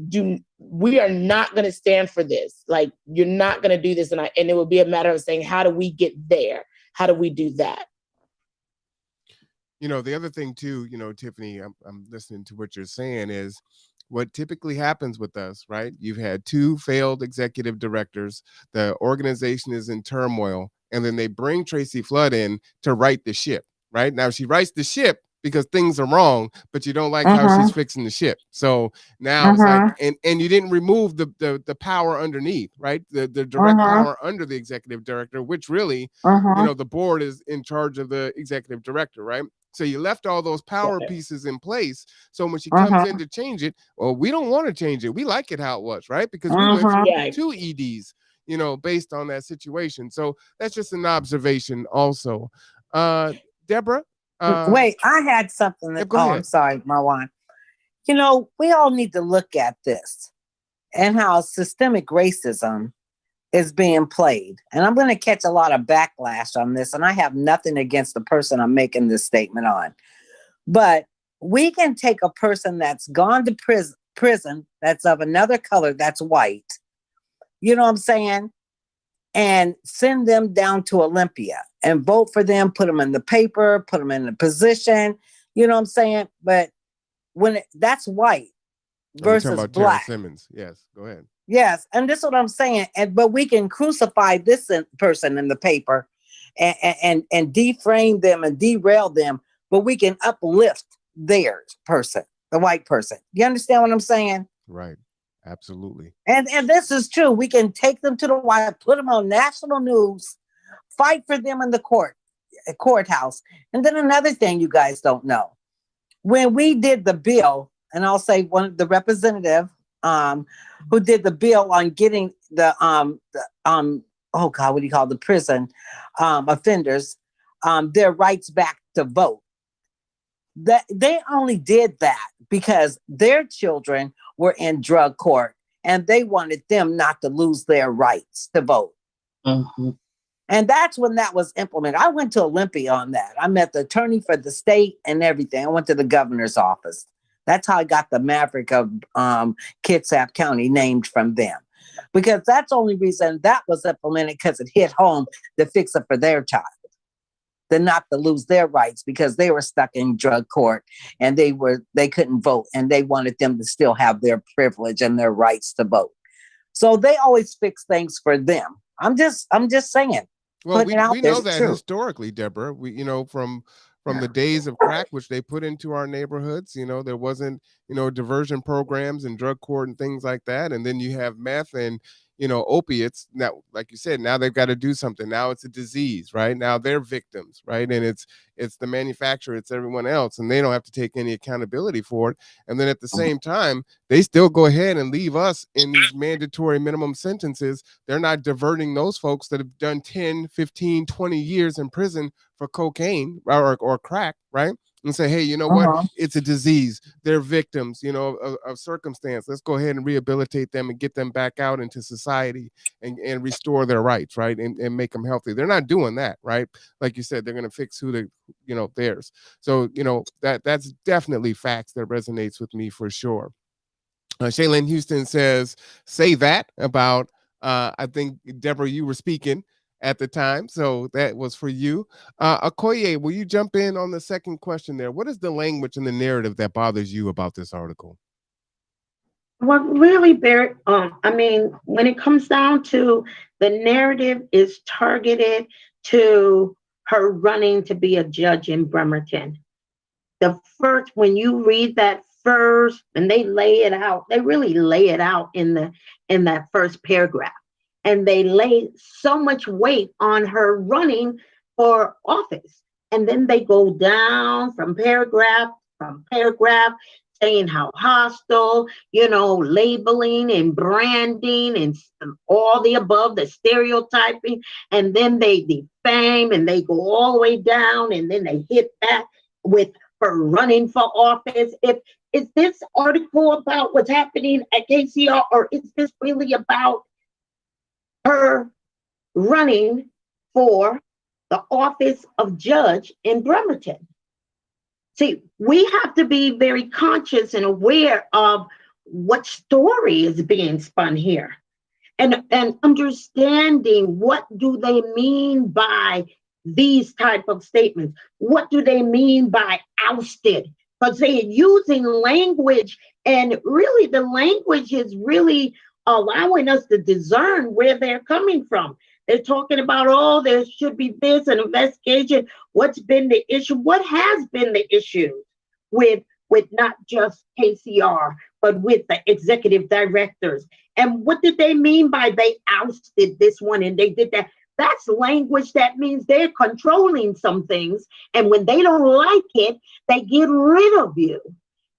we are not going to stand for this. Like, you're not going to do this. And it would be a matter of saying, how do we get there? How do we do that? The other thing too, Tiffany, I'm listening to what you're saying, is what typically happens with us, right? You've had 2 failed executive directors. The organization is in turmoil. And then they bring Tracy Flood in to right the ship, right? Now she rights the ship because things are wrong, but you don't like how she's fixing the ship. So now it's like, and you didn't remove the power underneath, right? The direct power under the executive director, which really, the board is in charge of the executive director, right? So you left all those power pieces in place. So when she comes in to change it, well, we don't want to change it. We like it how it was, right? Because we went through 2 EDs, based on that situation. So that's just an observation also. Deborah? Wait, I had something that, go ahead. I'm sorry, Marwan. We all need to look at this and how systemic racism is being played. And I'm going to catch a lot of backlash on this, and I have nothing against the person I'm making this statement on. But we can take a person that's gone to prison that's of another color, that's white, you know what I'm saying, and send them down to Olympia and vote for them, put them in the paper, put them in a position, you know what I'm saying? But that's white versus black. Simmons. Yes, go ahead. Yes, and this is what I'm saying. But we can crucify this person in the paper and deframe them and derail them, but we can uplift their person, the white person. You understand what I'm saying? Right. Absolutely. And this is true. We can take them to the white, put them on national news, fight for them in the courthouse. And then another thing you guys don't know. When we did the bill, and I'll say the representative who did the bill on getting the prison offenders their rights back to vote. That they only did that because their children were in drug court and they wanted them not to lose their rights to vote. Mm-hmm. And that's when that was implemented. I went to Olympia on that. I met the attorney for the state and everything. I went to the governor's office. That's how I got the Maverick of Kitsap County named from them. Because that's the only reason that was implemented, because it hit home to fix it for their child. Then not to lose their rights because they were stuck in drug court and they couldn't vote, and they wanted them to still have their privilege and their rights to vote. So they always fix things for them. I'm just saying. Well, we know that historically, Deborah. We from the days of crack, which they put into our neighborhoods, there wasn't diversion programs and drug court and things like that. And then you have meth and opiates. Now, like you said, now they've got to do something. Now it's a disease, right? Now they're victims, right? And it's the manufacturer, it's everyone else, and they don't have to take any accountability for it. And then at the same time, they still go ahead and leave us in these mandatory minimum sentences. They're not diverting those folks that have done 10, 15, 20 years in prison for cocaine or crack, right? And say, hey, you know what? It's a disease. They're victims, of circumstance. Let's go ahead and rehabilitate them and get them back out into society and restore their rights, right? And make them healthy. They're not doing that, right? Like you said, they're going to fix theirs. So, that's definitely facts that resonates with me for sure. Shaylin Houston says, say that about, I think, Deborah, you were speaking at the time, so that was for you. Okoye, will you jump in on the second question there? What is the language and the narrative that bothers you about this article? Well, really, Barrett, when it comes down to the narrative is targeted to her running to be a judge in Bremerton. When you read that first, and they really lay it out in that first paragraph. And they lay so much weight on her running for office. And then they go down from paragraph, saying how hostile, labeling and branding and all the above, the stereotyping. And then they defame and they go all the way down. And then they hit back with her running for office. Is this article about what's happening at KCR, or is this really about her running for the office of judge in Bremerton? See, we have to be very conscious and aware of what story is being spun here, and understanding what do they mean by these type of statements. What do they mean by ousted? Because they're using language, and really the language is really allowing us to discern where they're coming from. They're talking about, there should be this, an investigation. What's been the issue? What has been the issue with not just KCR, but with the executive directors? And what did they mean by they ousted this one and they did that? That's language that means they're controlling some things. And when they don't like it, they get rid of you.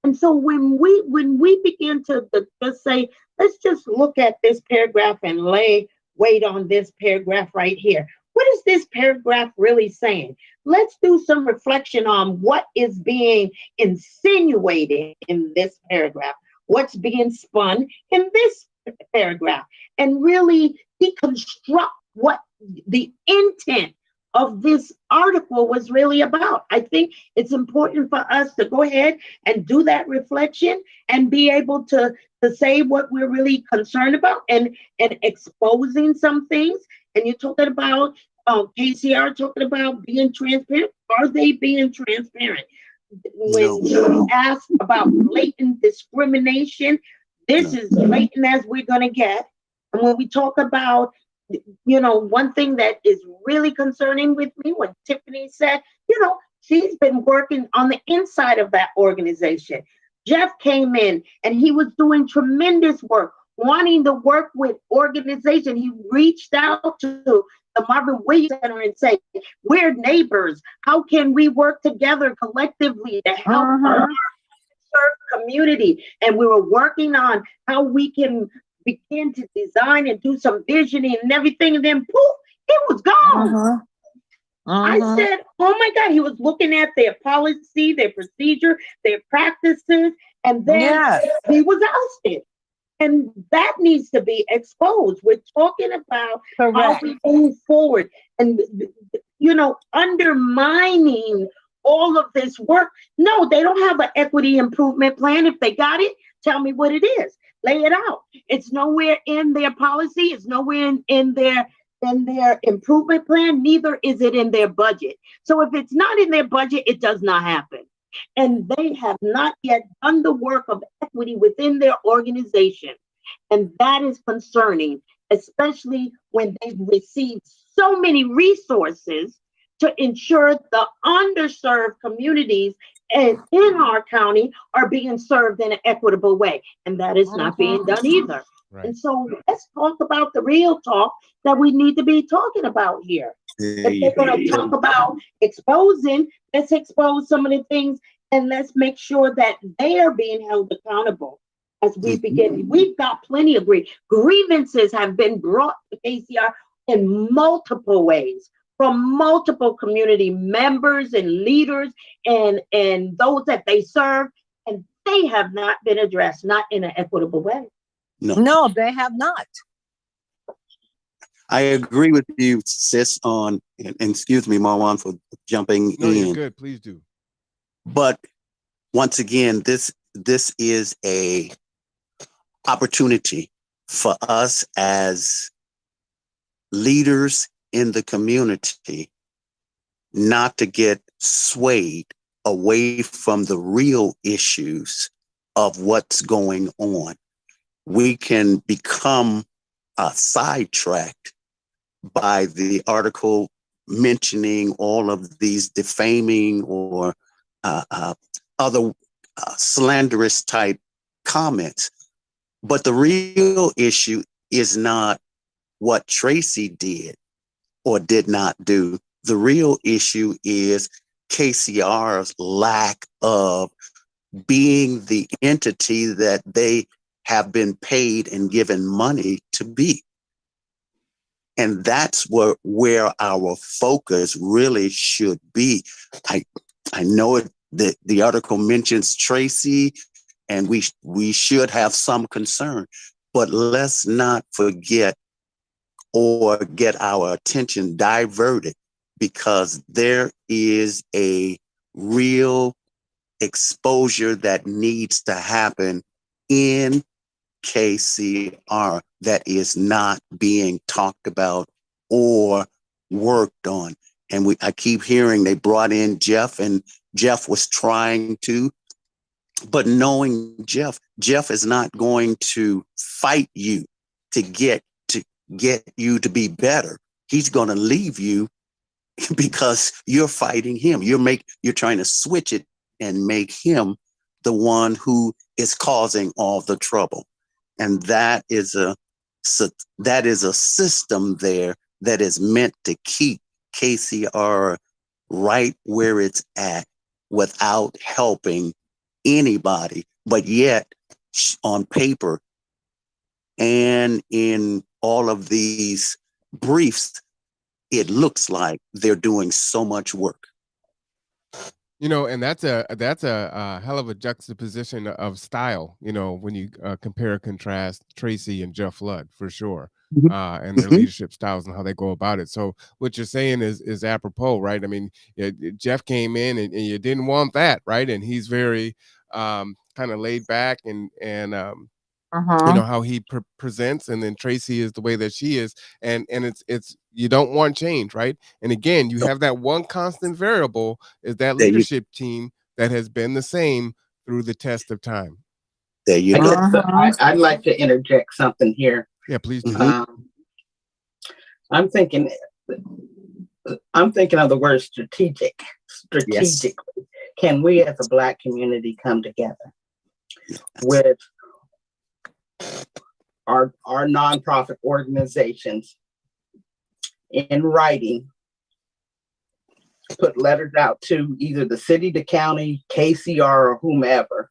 And so when we begin to just say, let's just look at this paragraph and lay wait on this paragraph right here. What is this paragraph really saying? Let's do some reflection on what is being insinuated in this paragraph, what's being spun in this paragraph, and really deconstruct what the intent of this article was really about. I think it's important for us to go ahead and do that reflection and be able to say what we're really concerned about and exposing some things. And you're talking about KCR talking about being transparent. Are they being transparent? When No. you ask about blatant discrimination, this is blatant as we're going to get. And when we talk about, one thing that is really concerning with me, what Tiffany said, she's been working on the inside of that organization. Jeff came in and he was doing tremendous work, wanting to work with organization. He reached out to the Marvin Williams Center and say, we're neighbors. How can we work together collectively to help our serve community? And we were working on how we can begin to design and do some visioning and everything. And then poof, it was gone. I said, oh my God, he was looking at their policy, their procedure, their practices, and then he was ousted. And that needs to be exposed. We're talking about how we move forward and, undermining all of this work. No, they don't have an equity improvement plan. If they got it, tell me what it is. Lay it out. It's nowhere in their policy. It's nowhere in their improvement plan. Neither is it in their budget. So if it's not in their budget, it does not happen. And they have not yet done the work of equity within their organization. And that is concerning, especially when they've received so many resources to ensure the underserved communities in our county are being served in an equitable way. And that is not being done either. Right. And so let's talk about the real talk that we need to be talking about here. If they're going to talk about exposing, let's expose some of the things and let's make sure that they are being held accountable as we begin. We've got plenty of grievances have been brought to KCR in multiple ways from multiple community members and leaders and those that they serve, and they have not been addressed, not in an equitable way. No, they have not. I agree with you, sis, and excuse me, Marwan, for jumping in. You're good. Please do. But once again, this is a opportunity for us as leaders in the community not to get swayed away from the real issues of what's going on. We can become sidetracked by the article mentioning all of these defaming or other slanderous type comments. But the real issue is not what Tracy did or did not do. The real issue is KCR's lack of being the entity that they have been paid and given money to be. And that's where our focus really should be. I know that the article mentions Tracy, and we should have some concern, but let's not forget or get our attention diverted, because there is a real exposure that needs to happen in KCR that is not being talked about or worked on. And I keep hearing they brought in Jeff, and Jeff was trying to, but knowing Jeff is not going to fight you to get you to be better. He's going to leave you because you're fighting him. You're trying to switch it and make him the one who is causing all the trouble. And that is a system there that is meant to keep KCR right where it's at without helping anybody. But yet on paper and in all of these briefs, it looks like they're doing so much work. You know, and that's a hell of a juxtaposition of style, you know, when you compare and contrast Tracy and Jeff Flood, for sure, and their leadership styles and how they go about it. So what you're saying is apropos, right? I mean, Jeff came in and you didn't want that, right? And he's very kind of laid back and you know how he presents, and then Tracy is the way that she is, and it's you don't want change, right? And again, you have that one constant variable is that leadership team that has been the same through the test of time. There you go. I'd like to interject something here. Yeah, please. I'm thinking of the word strategic. Strategically, can we as a Black community come together with our nonprofit organizations in writing, put letters out to either the city, the county, KCR, or whomever,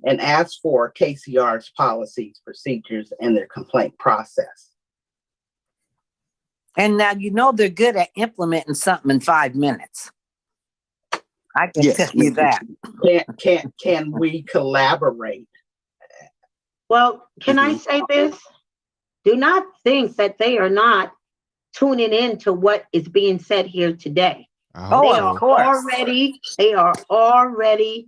and ask for KCR's policies, procedures, and their complaint process. And now you know they're good at implementing something in 5 minutes. I can tell you that. Can we collaborate? Well, can I say this? Do not think that they are not tuning in to what is being said here today. They are already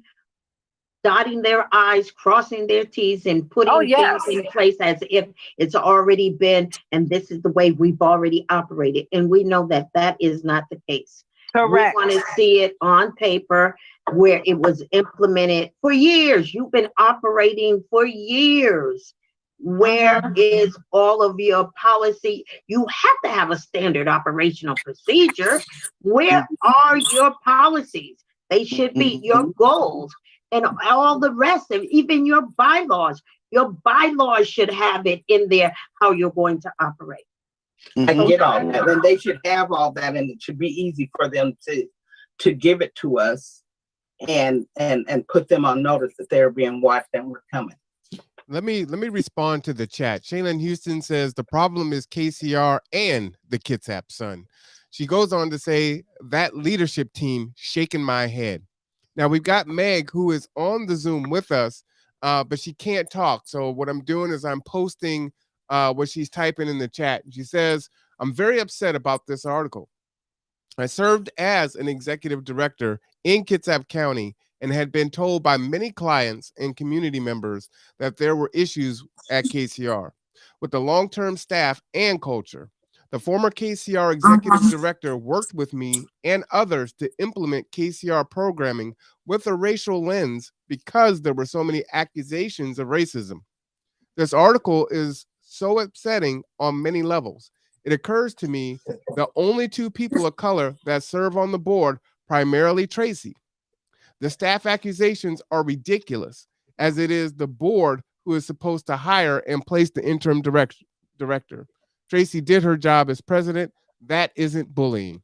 dotting their I's, crossing their T's, and putting things in place as if it's already been, and this is the way we've already operated. And we know that that is not the case. Correct. We want to see it on paper where it was implemented for years. You've been operating for years. Where is all of your policy? You have to have a standard operational procedure. Where are your policies? They should be your goals and all the rest of even your bylaws. Your bylaws should have it in there how you're going to operate. I can get all that, and they should have all that, and it should be easy for them to give it to us and put them on notice that they're being watched and we're coming. Let me respond to the chat. Shaylin Houston says the problem is KCR and the Kitsap Sun. She goes on to say that leadership team shaking my head. Now we've got Meg who is on the Zoom with us, but she can't talk. So what I'm doing is I'm posting what she's typing in the chat. She says, I'm very upset about this article. I served as an executive director in Kitsap County and had been told by many clients and community members that there were issues at KCR with the long-term staff and culture. The former KCR executive director worked with me and others to implement KCR programming with a racial lens because there were so many accusations of racism. This article is so upsetting on many levels. It occurs to me the only two people of color that serve on the board, primarily Tracy. The staff accusations are ridiculous, as it is the board who is supposed to hire and place the interim director. Tracy did her job as president. That isn't bullying.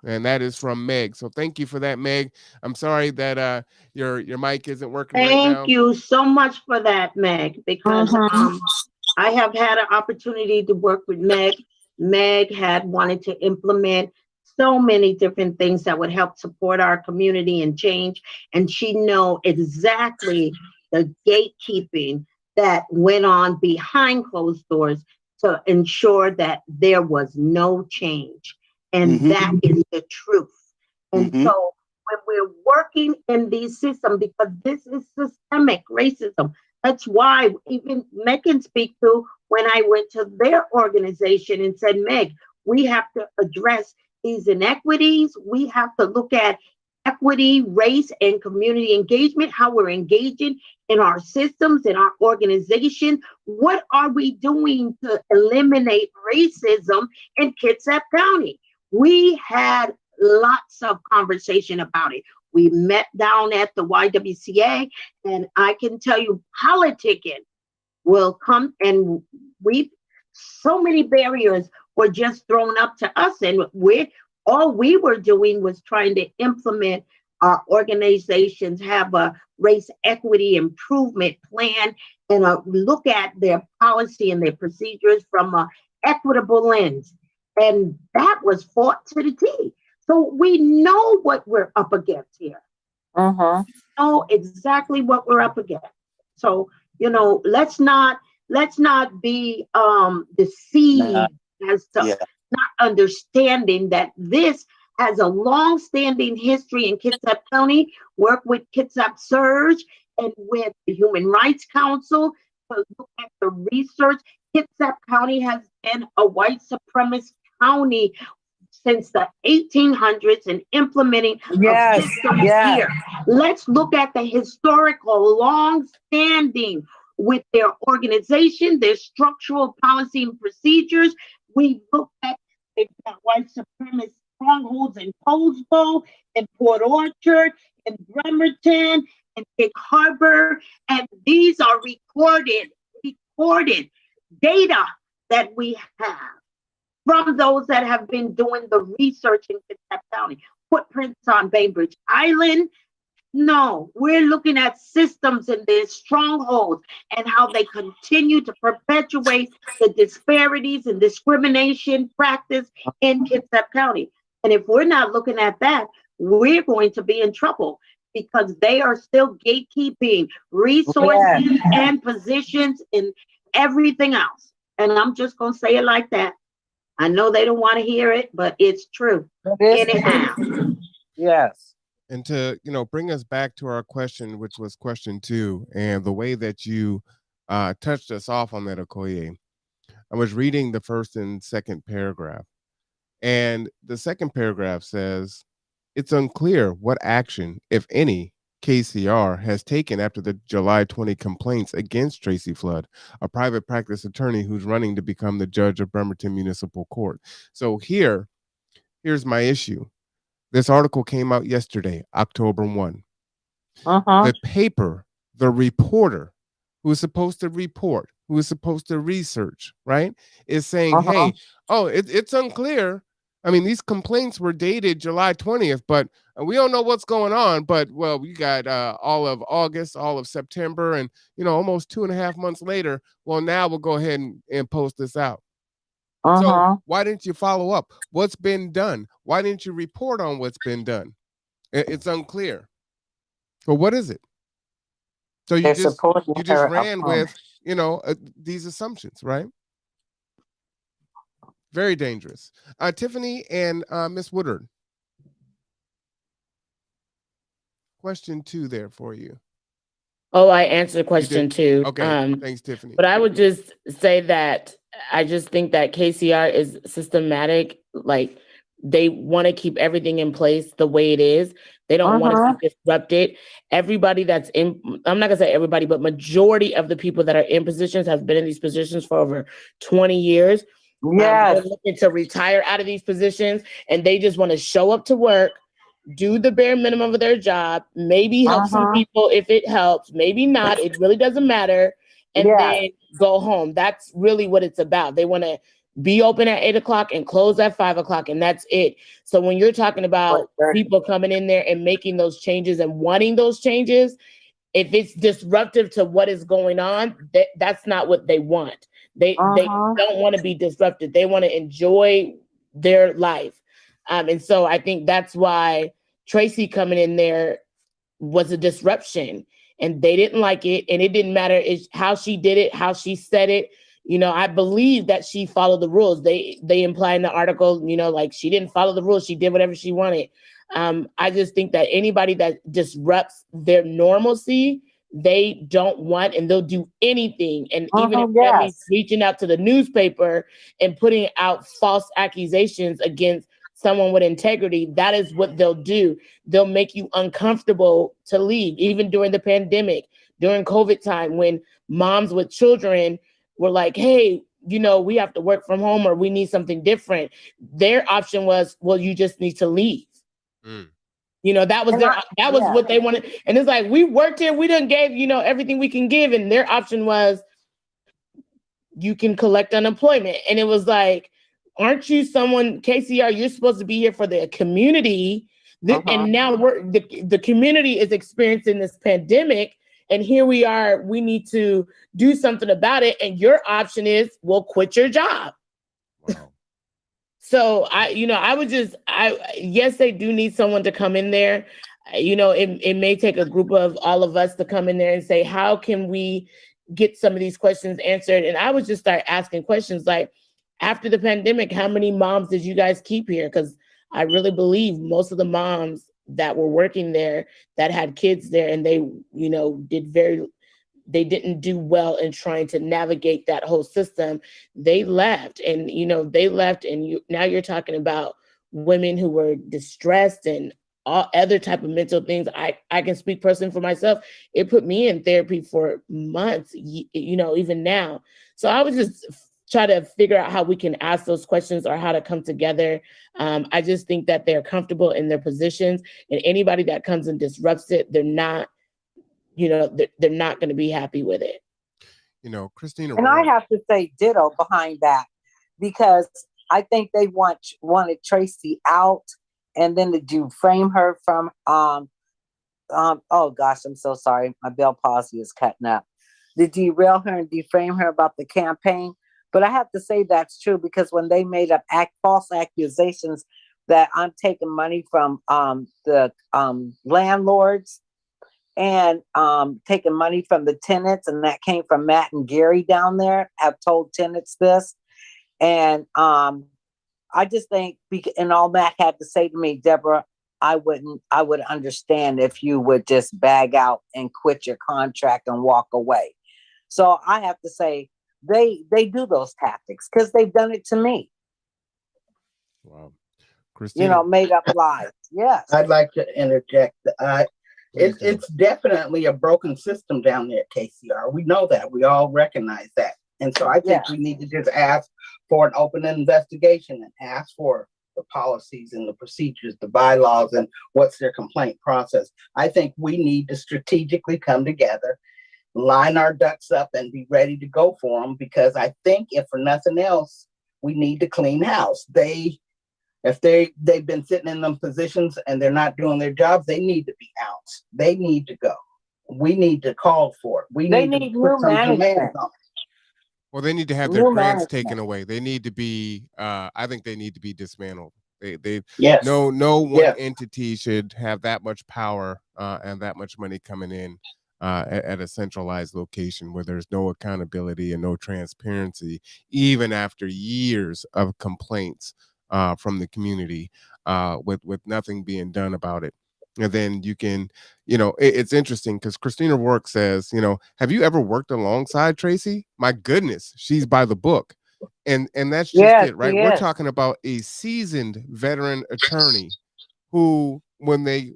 And that is from Meg. So thank you for that, Meg. I'm sorry that your mic isn't working right now. Thank you so much for that, Meg, because I have had an opportunity to work with Meg. Meg had wanted to implement so many different things that would help support our community and change. And she know exactly the gatekeeping that went on behind closed doors to ensure that there was no change. And that is the truth. And so when we're working in these systems, because this is systemic racism, that's why even Meg can speak to when I went to their organization and said, Meg, we have to address these inequities. We have to look at equity, race, and community engagement, how we're engaging in our systems, in our organization. What are we doing to eliminate racism in Kitsap County? We had lots of conversation about it. We met down at the YWCA, and I can tell you, politicking will come, and so many barriers were just thrown up to us, and all we were doing was trying to implement our organizations, have a race equity improvement plan, and look at their policy and their procedures from an equitable lens. And that was fought to the T. So we know what we're up against here. Uh-huh. Know exactly what we're up against. So, let's not be deceived as to not understanding that this has a long-standing history in Kitsap County. Work with Kitsap Surge and with the Human Rights Council to look at the research. Kitsap County has been a white supremacist county since the 1800s and implementing Yes, systems yes. here. Let's look at the historical long-standing with their organization, their structural policy and procedures. We look at they've got white supremacist strongholds in Posebo, in Port Orchard, in Bremerton, in Big Harbor, and these are recorded data that we have from those that have been doing the research in Kitsap County. Footprints on Bainbridge Island. No, we're looking at systems and their strongholds and how they continue to perpetuate the disparities and discrimination practice in Kitsap County. And if we're not looking at that, we're going to be in trouble because they are still gatekeeping resources and positions and everything else. And I'm just going to say it like that. I know they don't want to hear it, but it's true. Anyhow. Yes. And to, bring us back to our question, which was question 2, and the way that you touched us off on that, Okoye, I was reading the first and second paragraph. And the second paragraph says, it's unclear what action, if any, KCR has taken after the July 20 complaints against Tracy Flood, a private practice attorney who's running to become the judge of Bremerton Municipal Court. So here's my issue. This article came out yesterday, October 1. The paper, the reporter who is supposed to report, who is supposed to research, right, is saying, hey, it's unclear. I mean, these complaints were dated July 20th, but we don't know what's going on. But, well, we got all of August, all of September, and, almost 2.5 months later. Well, now we'll go ahead and post this out. So why didn't you follow up? What's been done? Why didn't you report on what's been done? It's unclear. But what is it? So you just ran with, these assumptions, right? Very dangerous. Tiffany and Miss Woodard. Question 2 there for you. Oh, I answered question 2. Okay, thanks, Tiffany. But I would just say that I just think that KCR is systematic. Like, they want to keep everything in place the way it is. They don't want to disrupt it. Everybody that's in, I'm not going to say everybody, but majority of the people that are in positions have been in these positions for over 20 years. They're looking to retire out of these positions, and they just want to show up to work, do the bare minimum of their job, maybe help some people if it helps, maybe not. It really doesn't matter. And then go home. That's really what it's about. They want to be open at 8 o'clock and close at 5 o'clock, and that's it. So when you're talking about people coming in there and making those changes and wanting those changes, if it's disruptive to what is going on, that's not what they want. They don't want to be disrupted. They want to enjoy their life. And so I think that's why Tracy coming in there was a disruption, and they didn't like it. And it didn't matter how she did it, how she said it. I believe that she followed the rules. They imply in the article, like she didn't follow the rules. She did whatever she wanted. I just think that anybody that disrupts their normalcy, they don't want, and they'll do anything. And even if that means reaching out to the newspaper and putting out false accusations against someone with integrity, that is what they'll do. They'll make you uncomfortable to leave. Even during the pandemic, during COVID time, when moms with children were like, hey, we have to work from home or we need something different. Their option was, well, you just need to leave. That was what they wanted. And it's like, we worked here, we done gave, everything we can give. And their option was, you can collect unemployment. And it was like, aren't you someone, KCR, you're supposed to be here for the community. And now the community is experiencing this pandemic, And here we are, we need to do something about it. And your option is, well, quit your job. Wow. So yes, they do need someone to come in there. It may take a group of all of us to come in there and say, how can we get some of these questions answered? And I would just start asking questions like, after the pandemic, how many moms did you guys keep here? Because I really believe most of the moms that were working there that had kids there, and they, they didn't do well in trying to navigate that whole system. They left, and now you're talking about women who were distressed and all other type of mental things. I can speak personally for myself. It put me in therapy for months, even now. So I would just try to figure out how we can ask those questions or how to come together. I just think that they're comfortable in their positions, and anybody that comes and disrupts it, they're not going to be happy with it. Christina. And I have to say ditto behind that, because I think they wanted Tracy out, and then to deframe her from, oh gosh, I'm so sorry. My Bell palsy is cutting up. To derail her and deframe her about the campaign. But I have to say that's true, because when they made up false accusations that I'm taking money from the landlords and taking money from the tenants, and that came from Matt and Gary down there, have told tenants this. And I just think, and all Matt had to say to me, Deborah, I would understand if you would just bag out and quit your contract and walk away. So I have to say, they do those tactics because they've done it to me. Wow. Christina. Made up lies. Yes. I'd like to interject. It's definitely a broken system down there at KCR. We know that. We all recognize that. And so I think we need to just ask for an open investigation and ask for the policies and the procedures, the bylaws, and what's their complaint process. I think we need to strategically come together, line our ducks up, and be ready to go for them, because I think if for nothing else, we need to clean house. If they've been sitting in them positions and they're not doing their jobs, they need to be out. They need to go. We need to call for it. They need new management. Well, they need to have their grants taken away. They need to be, I think they need to be dismantled. No one entity should have that much power and that much money coming in at a centralized location where there's no accountability and no transparency, even after years of complaints from the community with nothing being done about it. And then you can, it's interesting because Christina Rourke says, have you ever worked alongside Tracy? My goodness, she's by the book. And that's just it, right? We're talking about a seasoned veteran attorney who, when they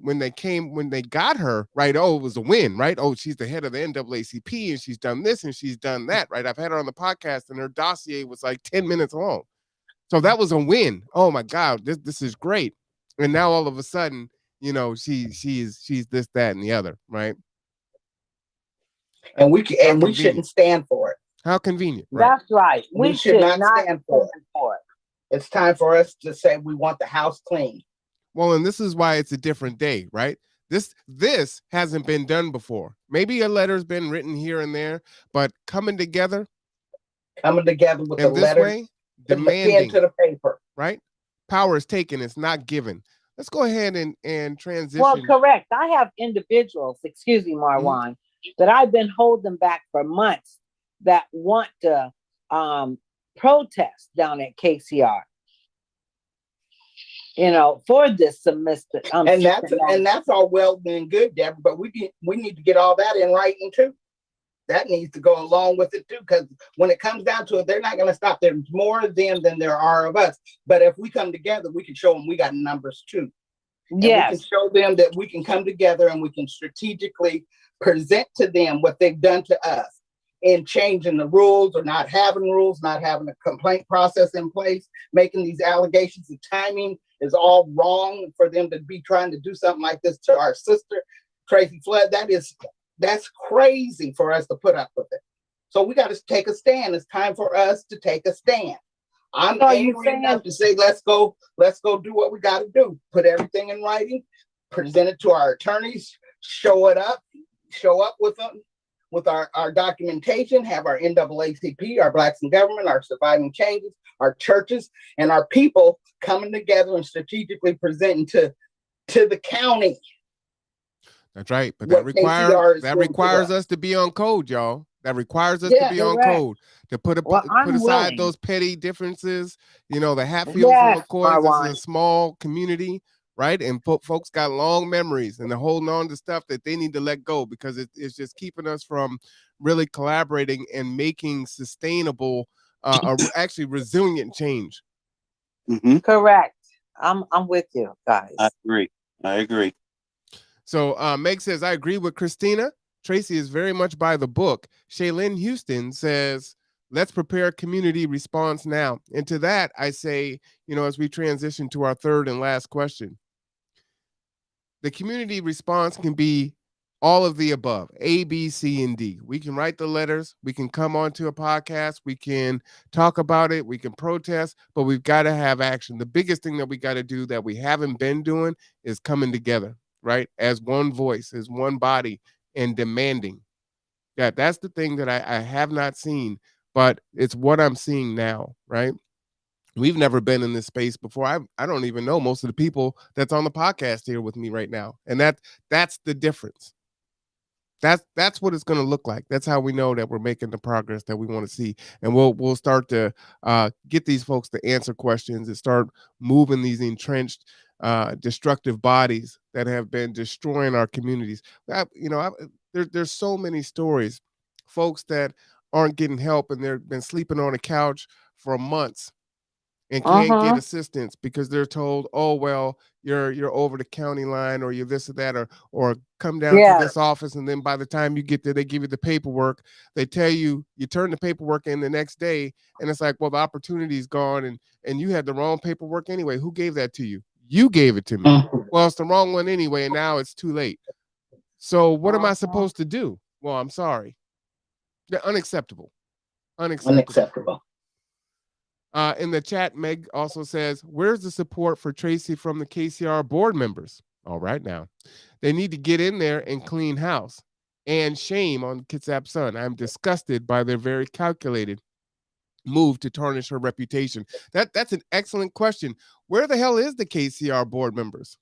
got her, right? Oh, it was a win, right? Oh, she's the head of the NAACP and she's done this and she's done that, right? I've had her on the podcast and her dossier was like 10 minutes long. So that was a win. Oh my God, this is great. And now all of a sudden, she's this, that, and the other, right? And we shouldn't stand for it. How convenient. Right? That's right. We should not stand for it. It's time for us to say we want the house clean. Well, and this is why it's a different day, right? This hasn't been done before. Maybe a letter's been written here and there, but coming together with the letter, way, demanding pen to the paper, right? Power is taken; it's not given. Let's go ahead and transition. Well, correct. I have individuals, excuse me, Marwan, that I've been holding back for months that want to protest down at KCR. For this semester. And that's all well and good, Deborah, but we need to get all that in writing too. That needs to go along with it too, because when it comes down to it, they're not going to stop. There's more of them than there are of us. But if we come together, we can show them we got numbers too. Yes. We can show them that we can come together and we can strategically present to them what they've done to us in changing the rules or not having rules, not having a complaint process in place, making these allegations. The timing is all wrong for them to be trying to do something like this to our sister, Tracy Flood. That's crazy for us to put up with it. So we got to take a stand. It's time for us to take a stand. I'm angry enough to say, let's go do what we got to do. Put everything in writing, present it to our attorneys, show it up, show up with them, with our documentation, have our NAACP, our Blacks in Government, our Surviving Changes, our churches, and our people coming together and strategically presenting to the county. That's right. But that requires us to be on code, y'all. That requires us to be on code, to put aside those petty differences, the Hatfields and McCoys. This is a small community, right? And folks got long memories, and they're holding on to stuff that they need to let go, because it's just keeping us from really collaborating and making sustainable, actually resilient change. Mm-hmm. Correct. I'm with you guys. I agree. So Meg says, I agree with Christina. Tracy is very much by the book. Shaylin Houston says, let's prepare community response now. And to that, I say, as we transition to our third and last question, the community response can be all of the above, A, B, C, and D. We can write the letters. We can come onto a podcast. We can talk about it. We can protest, but we've got to have action. The biggest thing that we got to do that we haven't been doing is coming together, right? As one voice, as one body, and demanding. That's the thing that I have not seen, but it's what I'm seeing now, right? We've never been in this space before. I don't even know most of the people that's on the podcast here with me right now. And that's the difference. That's what it's going to look like. That's how we know that we're making the progress that we want to see. And we'll start to get these folks to answer questions and start moving these entrenched destructive bodies that have been destroying our communities. There's so many stories, folks that aren't getting help, and they've been sleeping on a couch for months and can't get assistance because they're told, oh, well, you're over the county line, or you're this or that, or come down to this office. And then by the time you get there, they give you the paperwork. They tell you turn the paperwork in the next day. And it's like, well, the opportunity's gone, and you had the wrong paperwork anyway. Who gave that to you? You gave it to me. Well, it's the wrong one anyway, and now it's too late. So what am I supposed to do? Well, I'm sorry. They're unacceptable. Unacceptable. In the chat, Meg also says, where's the support for Tracy from the KCR board members? All right, now. They need to get in there and clean house. And shame on Kitsap Sun. I'm disgusted by their very calculated move to tarnish her reputation. That's an excellent question. Where the hell is the KCR board members?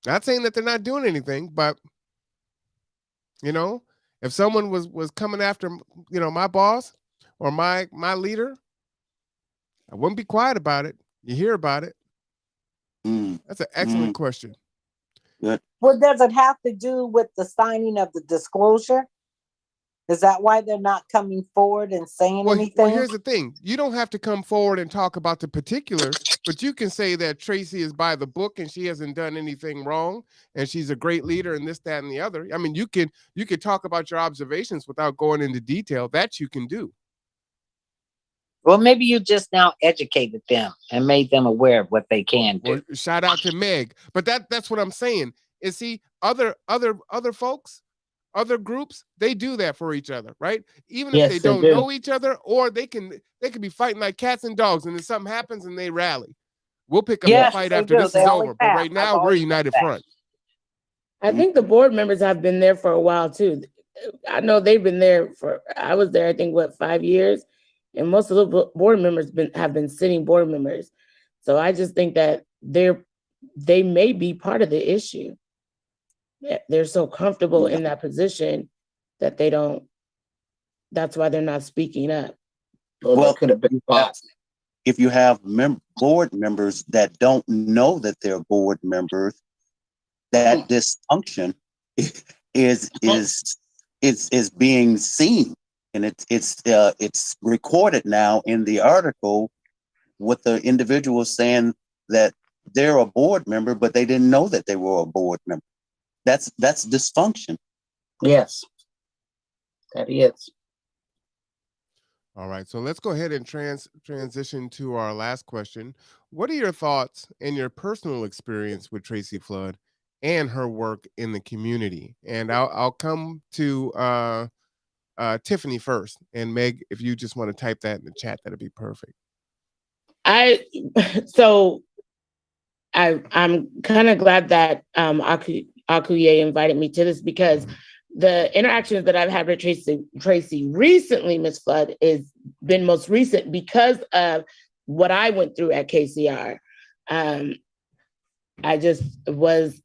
Not saying that they're not doing anything, but if someone was coming after my boss or my leader, I wouldn't be quiet about it. You hear about it. That's an excellent question. Good. Well, does it have to do with the signing of the disclosure? Is that why they're not coming forward and saying anything? Well, here's the thing. You don't have to come forward and talk about the particulars, but you can say that Tracy is by the book and she hasn't done anything wrong, and she's a great leader, and this, that, and the other. I mean, you can talk about your observations without going into detail. That you can do. Well, maybe you just now educated them and made them aware of what they can do. Well, shout out to Meg. But that's what I'm saying. Is see, other folks, other groups, they do that for each other, right? Even if they don't know each other, or they can be fighting like cats and dogs, and then something happens and they rally. We'll pick up the fight after this is over. But right now, we're united front. I think the board members have been there for a while too. I know they've been there I was there, I think, 5 years, and most of the board members have been sitting board members. So I just think that they may be part of the issue. They're so comfortable in that position that they don't. That's why they're not speaking up. Well, could have been possible. If you have board members that don't know that they're board members, that dysfunction is being seen, and it's recorded now in the article with the individual saying that they're a board member, but they didn't know that they were a board member. That's dysfunction. Yes, that is. All right, so let's go ahead and transition to our last question. What are your thoughts and your personal experience with Tracy Flood and her work in the community? And I'll come to Tiffany first. And Meg, if you just want to type that in the chat, that'd be perfect. I'm kind of glad that Akuye invited me to this, because the interactions that I've had with Tracy recently, Ms. Flood, is been most recent because of what I went through at KCR. I just was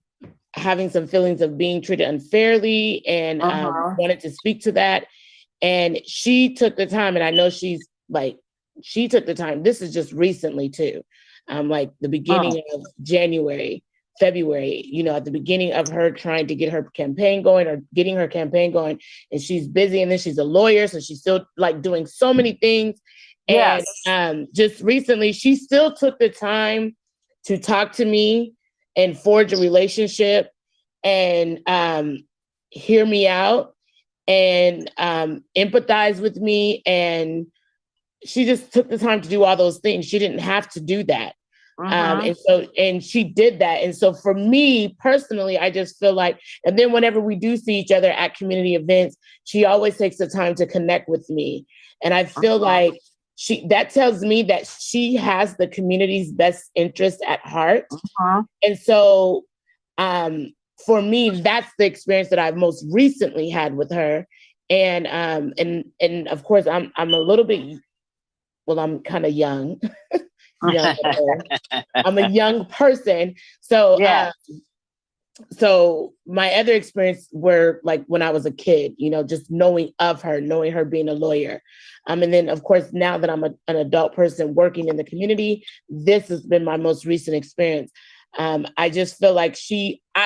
having some feelings of being treated unfairly, and wanted to speak to that. And she took the time, and I know she took the time. This is just recently too, like the beginning of January, February, at the beginning of her trying to get her campaign going, and she's busy, and then she's a lawyer, so she's still like doing so many things. Yes. And just recently, she still took the time to talk to me and forge a relationship and hear me out and empathize with me. And she just took the time to do all those things. She didn't have to do that. And she did that. And so for me personally, I just feel like, and then whenever we do see each other at community events, she always takes the time to connect with me. And I feel like that tells me that she has the community's best interest at heart. And so for me, that's the experience that I've most recently had with her. And of course, I'm a little bit, well, I'm kind of young. I'm a young person. So so my other experience were like when I was a kid, just knowing her being a lawyer. And then of course, now that I'm an adult person working in the community, this has been my most recent experience. I just feel like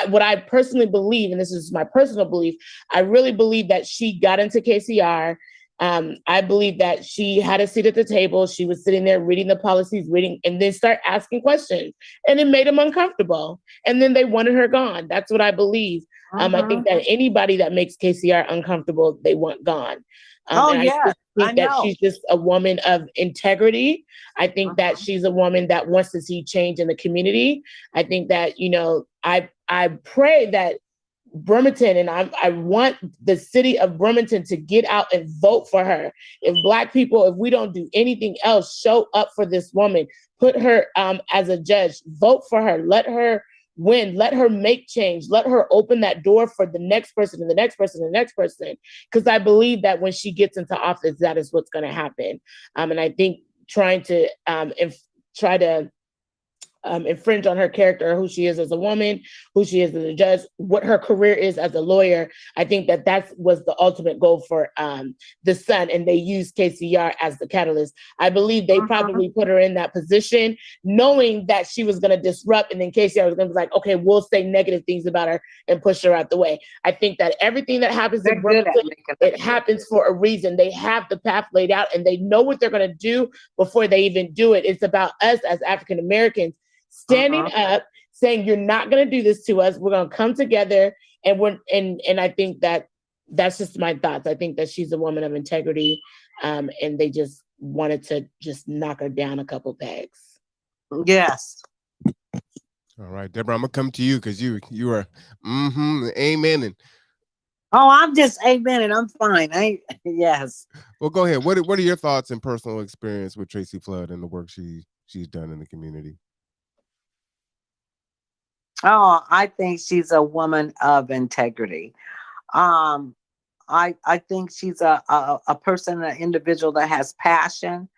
what I personally believe, and this is my personal belief, I really believe that she got into KCR. I believe that she had a seat at the table. She was sitting there reading the policies, and then start asking questions, and it made them uncomfortable. And then they wanted her gone. That's what I believe. I think that anybody that makes KCR uncomfortable, they want gone. I think that she's just a woman of integrity. I think that she's a woman that wants to see change in the community. I think that, I pray that Bremerton, and I want the city of Bremerton to get out and vote for her. If Black people, if we don't do anything else, show up for this woman, put her as a judge, vote for her, let her win, let her make change, let her open that door for the next person and the next person and the next person. Because I believe that when she gets into office, that is what's going to happen. And I think trying to infringe on her character, who she is as a woman, who she is as a judge, what her career is as a lawyer. I think that was the ultimate goal for the Sun, and they used KCR as the catalyst. I believe they probably put her in that position knowing that she was going to disrupt, and then KCR was going to be like, okay, we'll say negative things about her and push her out the way. I think that everything that happens in Brooklyn, it happens for a reason. They have the path laid out, and they know what they're going to do before they even do it. It's about us as African Americans standing up, saying, you're not going to do this to us. We're going to come together. And I think that's just my thoughts. I think that she's a woman of integrity, and they just wanted to just knock her down a couple pegs. Yes. All right, Deborah, I'm gonna come to you because you are amen. And I'm just amen, and I'm fine. Yes. Well, go ahead. What are your thoughts and personal experience with Tracy Flood and the work she's done in the community? I think she's a woman of integrity. I think she's a person, an individual that has passion.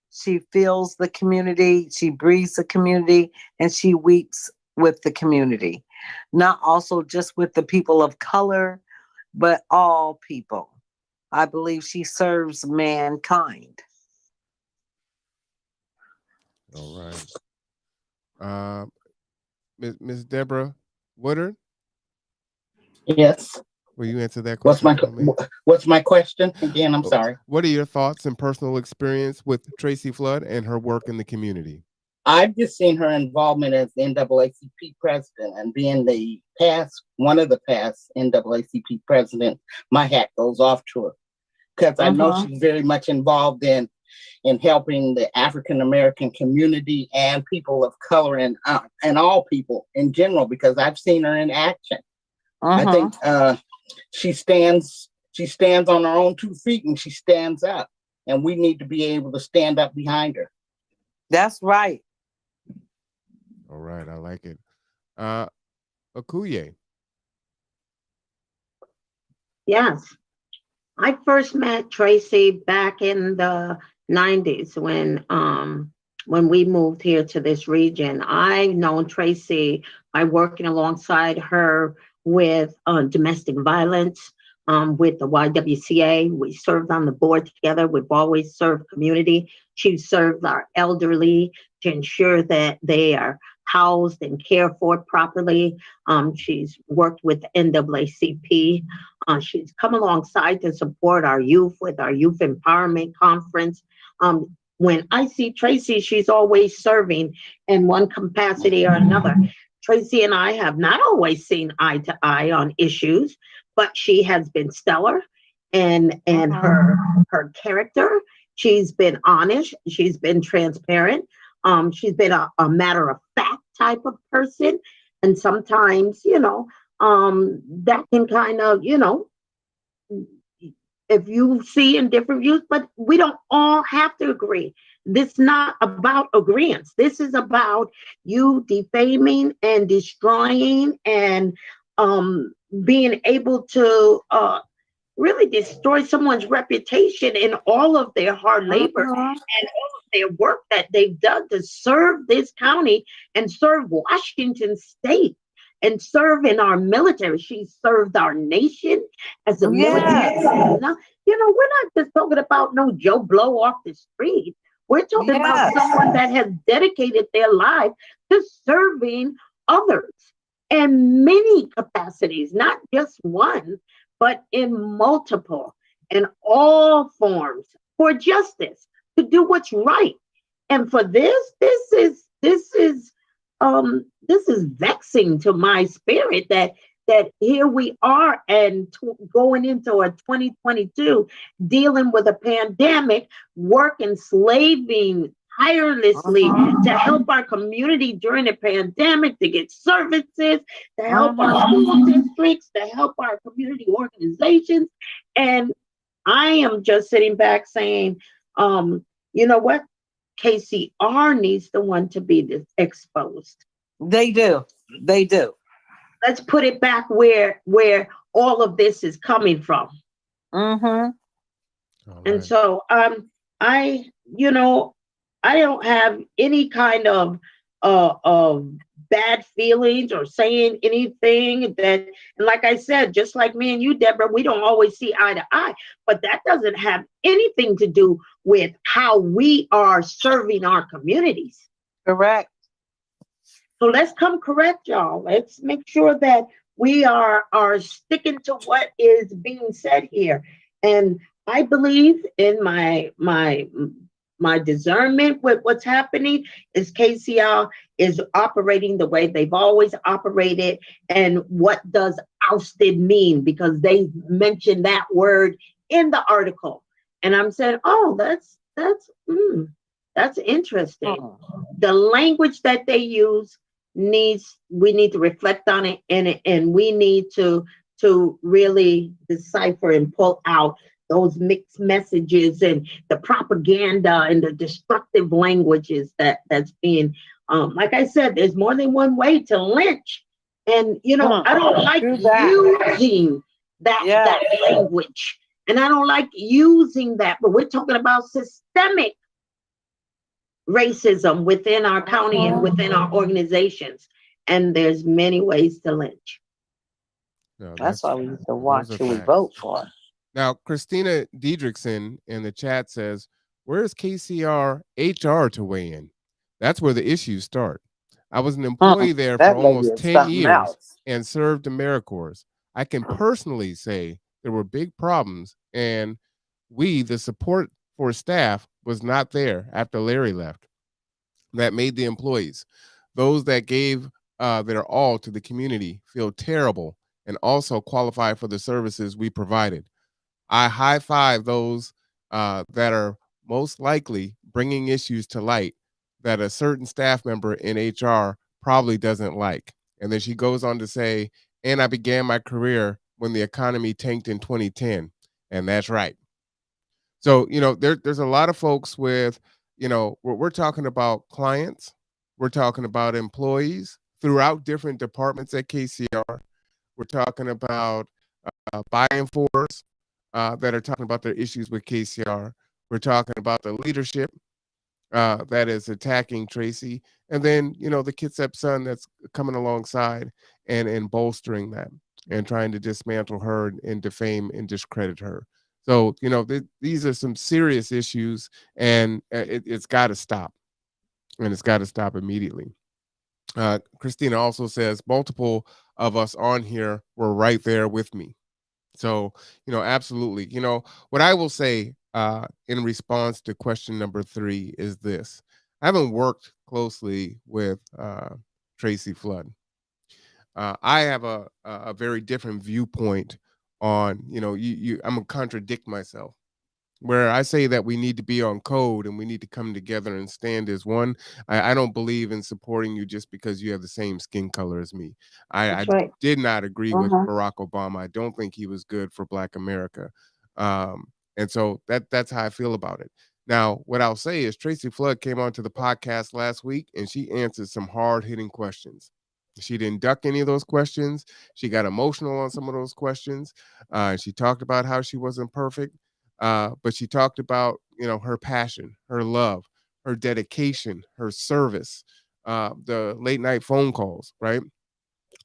She feels the community, she breathes the community, and she weeps with the community. Not also just with the people of color, but all people. I believe she serves mankind. All right. Ms. Deborah Woodard? Yes. Will you answer that question? What's my question again? I'm sorry. What are your thoughts and personal experience with Tracy Flood and her work in the community? I've just seen her involvement as the NAACP president, and being one of the past NAACP presidents. My hat goes off to her because I know she's very much involved in helping the African American community and people of color and all people in general, because I've seen her in action. I think she stands on her own 2 feet, and she stands up, and we need to be able to stand up behind her. That's right. All right, I like it. Okuye. Yes. I first met Tracy back in the 90s when we moved here to this region. I've known Tracy by working alongside her with domestic violence with the YWCA. We served on the board together. We've always served community. She served our elderly to ensure that they are housed and cared for properly. She's worked with the NAACP. She's come alongside to support our youth with our youth empowerment conference. When I see Tracy, she's always serving in one capacity or another. Tracy and I have not always seen eye to eye on issues, but she has been stellar and her character. She's been honest. She's been transparent. She's been a matter of fact type of person. And sometimes, that can kind of, if you see in different views, but we don't all have to agree. This is not about agreement. This is about you defaming and destroying and being able to really destroy someone's reputation in all of their hard labor and all of their work that they've done to serve this county and serve Washington State and serve in our military. She served our nation as a military. We're not just talking about no Joe Blow off the street. We're talking about someone that has dedicated their life to serving others in many capacities, not just one, but in multiple, in all forms for justice, to do what's right. And for this is vexing to my spirit that here we are and going into a 2022 dealing with a pandemic, working, slaving tirelessly to help our community during the pandemic, to get services, to help our school districts, to help our community organizations. And I am just sitting back saying, you know what? KCR needs the one to be exposed. They do. Let's put it back where all of this is coming from. Mm-hmm. And so I don't have any kind of bad feelings or saying anything that, and like I said, just like me and you, Deborah, we don't always see eye to eye, but that doesn't have anything to do with how we are serving our communities. Correct. So let's come correct, y'all. Let's make sure that we are sticking to what is being said here. And I believe in my discernment with what's happening is KCR is operating the way they've always operated. And what does ousted mean? Because they mentioned that word in the article. And I'm saying, oh, that's interesting. The language that they use we need to reflect on it, and we need to really decipher and pull out those mixed messages and the propaganda and the destructive languages that's being like I said, there's more than one way to lynch. And I don't like using that language. And I don't like using that, but we're talking about systemic racism within our county and within our organizations. And there's many ways to lynch. No, that's why we need to watch who we vote for. Now, Christina Diedrichsen in the chat says, where's KCR HR to weigh in? That's where the issues start. I was an employee there for almost 10 years and served AmeriCorps. I can personally say there were big problems, and the support for staff was not there after Larry left. That made the employees, those that gave their all to the community, feel terrible and also qualify for the services we provided. I high five those that are most likely bringing issues to light that a certain staff member in HR probably doesn't like. And then she goes on to say, and I began my career when the economy tanked in 2010. And that's right. So, there's a lot of folks with, we're talking about clients, we're talking about employees, throughout different departments at KCR. We're talking about buy-in force that are talking about their issues with KCR. We're talking about the leadership that is attacking Tracy, and then the Kitsap Sun that's coming alongside and bolstering that and trying to dismantle her and defame and discredit her. So these are some serious issues, and it's got to stop, and it's got to stop immediately. Christina also says multiple of us on here were right there with me. So, absolutely. What I will say in response to question number 3 is this. I haven't worked closely with Tracy Flood. I have a very different viewpoint on, I'm going to contradict myself. Where I say that we need to be on code and we need to come together and stand as one. I don't believe in supporting you just because you have the same skin color as me. I Right. did not agree with Barack Obama. I don't think he was good for Black America. And so that's how I feel about it. Now, what I'll say is Tracy Flood came onto the podcast last week and she answered some hard-hitting questions. She didn't duck any of those questions. She got emotional on some of those questions. She talked about how she wasn't perfect. But she talked about, her passion, her love, her dedication, her service, the late night phone calls, right?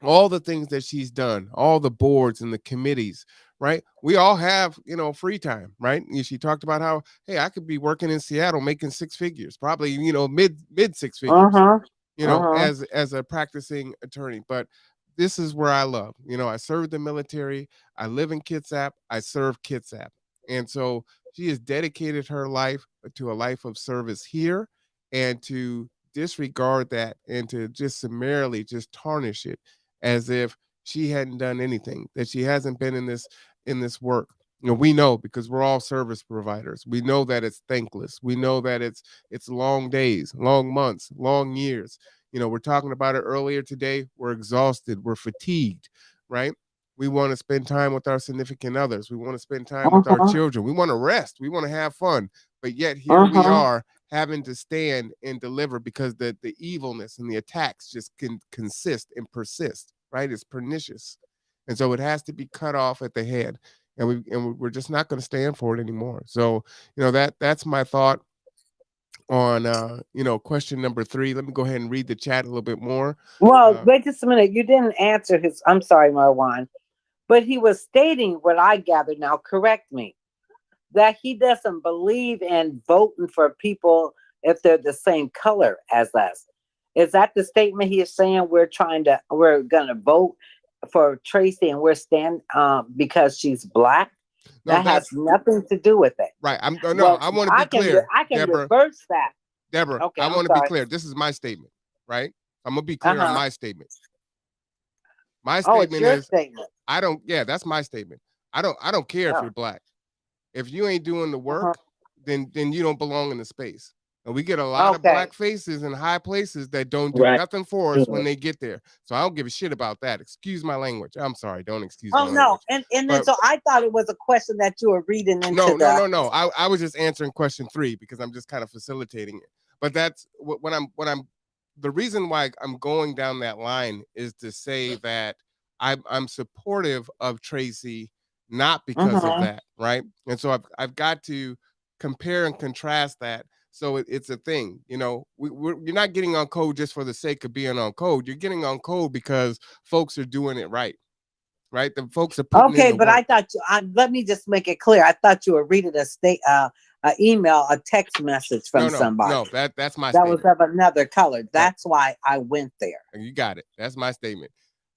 All the things that she's done, all the boards and the committees, right? We all have, free time, right? And she talked about how, hey, I could be working in Seattle making 6 figures, probably, mid 6 figures, as a practicing attorney. But this is where I love, I served the military. I live in Kitsap. I serve Kitsap. And so she has dedicated her life to a life of service here, and to disregard that and to just summarily just tarnish it as if she hadn't done anything, that she hasn't been in this work. We know, because we're all service providers. We know that it's thankless. We know that it's long days, long months, long years. We're talking about it earlier today. We're exhausted. We're fatigued, right? We want to spend time with our significant others. We want to spend time with our children. We want to rest. We want to have fun. But yet here we are having to stand and deliver because the evilness and the attacks just can consist and persist, right? It's pernicious. And so it has to be cut off at the head. And we're just not going to stand for it anymore. So, that's my thought on question number 3. Let me go ahead and read the chat a little bit more. Well, wait just a minute. You didn't answer his. I'm sorry, Marwan. But he was stating what I gathered, now correct me, that he doesn't believe in voting for people if they're the same color as us. Is that the statement he is saying? We're going to vote for Tracy and we're because she's Black? No, that has nothing to do with it. Right. I want to be clear. I can Deborah, reverse that. Deborah, okay, I want to be clear. This is my statement, right? I'm going to be clear on my statement. My statement is statement. That's my statement. I don't care if you're Black. If you ain't doing the work, then you don't belong in the space. And we get a lot of Black faces in high places that don't do nothing for us when they get there. So I don't give a shit about that. Excuse my language. I'm sorry. Don't excuse my language. And then so I thought it was a question that you were reading into. No. I was just answering question 3 because I'm just kind of facilitating it. But that's what I'm the reason why I'm going down that line is to say that I'm supportive of Tracy, not because of that, right? And so I've got to compare and contrast that. So it's a thing, you're not getting on code just for the sake of being on code. You're getting on code because folks are doing it right? The folks are putting in the but work. I thought let me just make it clear. I thought you were reading an email, a text message from somebody. No, that's my that statement. Was of another color. That's why I went there. You got it. That's my statement.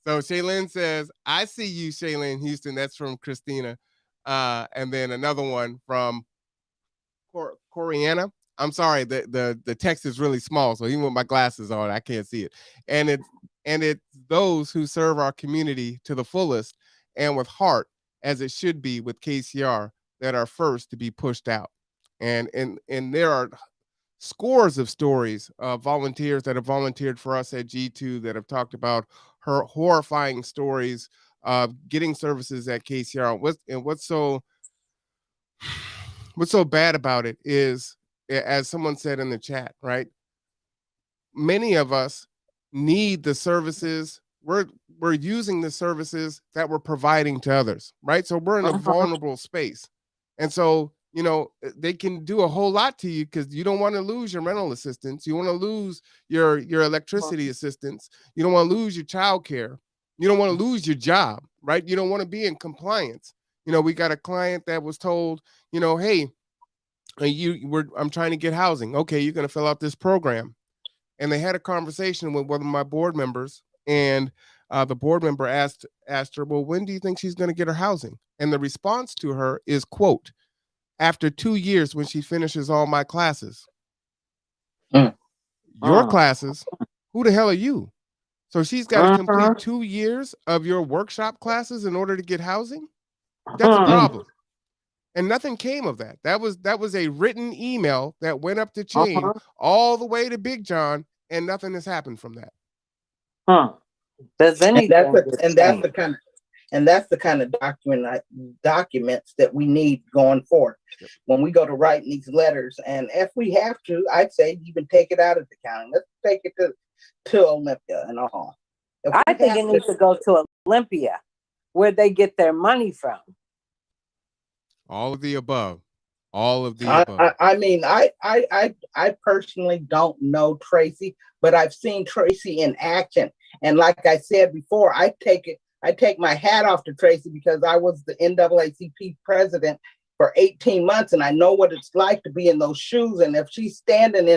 So Shaylin says, I see you, Shaylin Houston. That's from Christina. And then another one from Coriana. I'm sorry, the text is really small, so even with my glasses on, I can't see it. And it's those who serve our community to the fullest and with heart, as it should be with KCR, that are first to be pushed out. And there are scores of stories of volunteers that have volunteered for us at G2 that have talked about her horrifying stories of getting services at KCR. What's so bad about it is, as someone said in the chat, right? Many of us need the services. We're using the services that we're providing to others, right? So we're in a vulnerable space. And so, you know, they can do a whole lot to you because you don't want to lose your rental assistance. You want to lose your electricity assistance. You don't want to lose your child care. You don't want to lose your job, right? You don't want to be in compliance. You know, we got a client that was told, you know, hey, I'm trying to get housing. Okay, you're going to fill out this program. And they had a conversation with one of my board members, and the board member asked her, well, when do you think she's going to get her housing? And the response to her is, quote, after 2 years when she finishes all my classes. Your classes? Who the hell are you? So she's got to complete 2 years of your workshop classes in order to get housing? That's a problem. And nothing came of that. That was a written email that went up the chain all the way to Big John, and nothing has happened from that. Does anything? And that's the kind of documents that we need going forward. When we go to writing these letters, and if we have to, I'd say even take it out of the county. Let's take it to Olympia and all. I think it needs to go to Olympia, where they get their money from. All of the above. All of the above. I mean, I personally don't know Tracy, but I've seen Tracy in action. And like I said before, I take my hat off to Tracy because I was the NAACP president for 18 months, and I know what it's like to be in those shoes. And if she's standing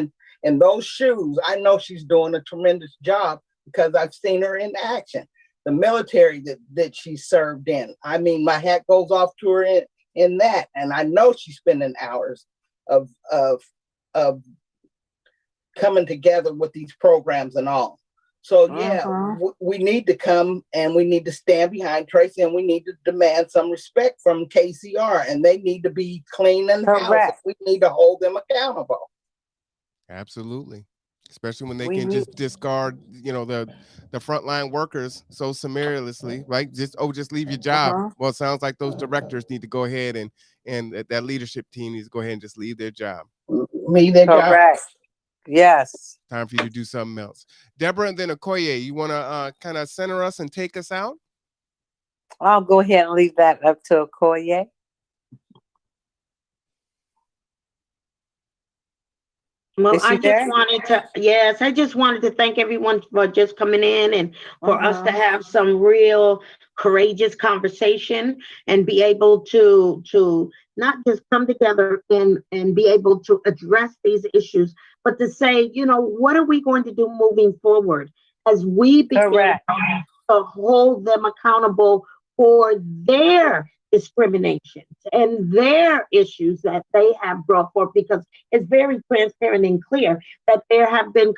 in those shoes, I know she's doing a tremendous job because I've seen her in action. The military that she served in. I mean, my hat goes off to her in that, and I know she's spending hours of coming together with these programs and all. So yeah, we need to come and we need to stand behind Tracy, and we need to demand some respect from KCR, and they need to be clean and house. We need to hold them accountable. Absolutely. Especially when they can just discard, you know, the frontline workers so summarily, right? Just leave your job. Well, it sounds like those directors need to go ahead and that leadership team needs to go ahead and just leave their job. Leave their job. Yes. Time for you to do something else. Deborah and then Okoye, you want to kind of center us and take us out? I'll go ahead and leave that up to Okoye. Well, I just wanted to thank everyone for just coming in and for us to have some real courageous conversation and be able to not just come together and be able to address these issues, but to say, you know, what are we going to do moving forward as we begin to hold them accountable for their discriminations and their issues that they have brought forth, because it's very transparent and clear that there have been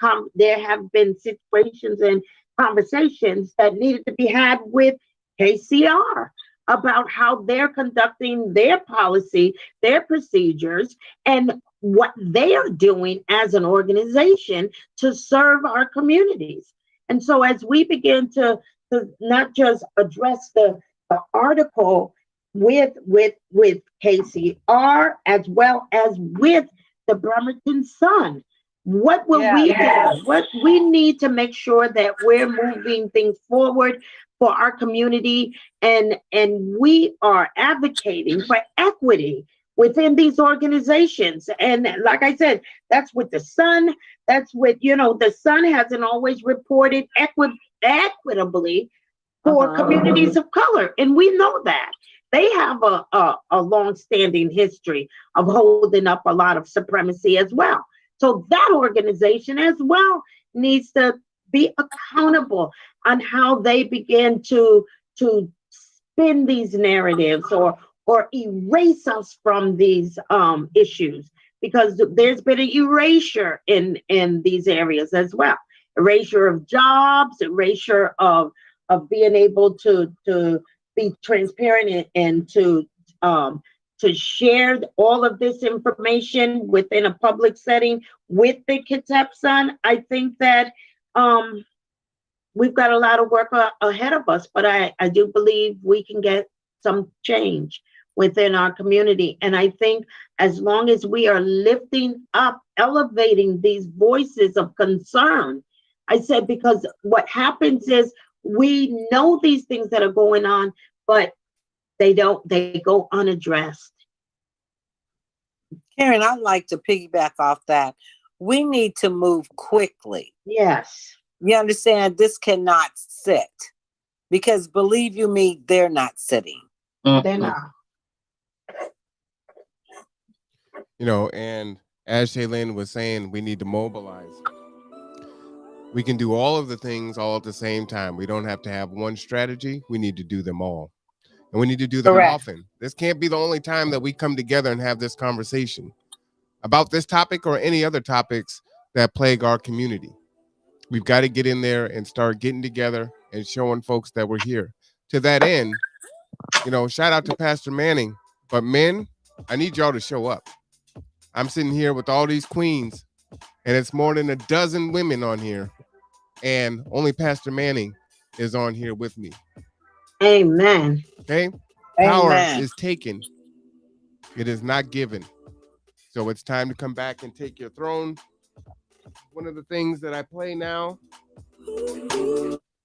situations and conversations that needed to be had with KCR about how they're conducting their policy, their procedures, and what they are doing as an organization to serve our communities. And so as we begin to not just address the article with KCR as well as with the Bremerton Sun, what will we do? What we need to make sure that we're moving things forward for our community, and we are advocating for equity within these organizations. And like I said, that's with the Sun. That's with, you know, the Sun hasn't always reported equitably for communities of color, and we know that. They have a long-standing history of holding up a lot of supremacy as well. So that organization as well needs to be accountable on how they begin to spin these narratives or erase us from these issues, because there's been an erasure in these areas as well. Erasure of jobs, erasure of being able to be transparent and to share all of this information within a public setting with the Kitsap Sun. I think that we've got a lot of work ahead of us, but I do believe we can get some change within our community. And I think as long as we are lifting up, elevating these voices of concern, I said, because what happens is we know these things that are going on, but they go unaddressed. Karen, I'd like to piggyback off that. We need to move quickly. Yes. You understand? This cannot sit, because believe you me, they're not sitting. They're not. You know, and as Shaylin was saying, we need to mobilize. We can do all of the things all at the same time. We don't have to have one strategy. We need to do them all. And we need to do them Correct. often. This can't be the only time that we come together and have this conversation about this topic or any other topics that plague our community. We've got to get in there and start getting together and showing folks that we're here. To that end, you know, shout out to Pastor Manning. But men, I need y'all to show up. I'm sitting here with all these queens, and it's more than a dozen women on here, and only Pastor Manning is on here with me. Amen. Okay? Power Amen. is taken. It is not given. So it's time to come back and take your throne. One of the things that I play now,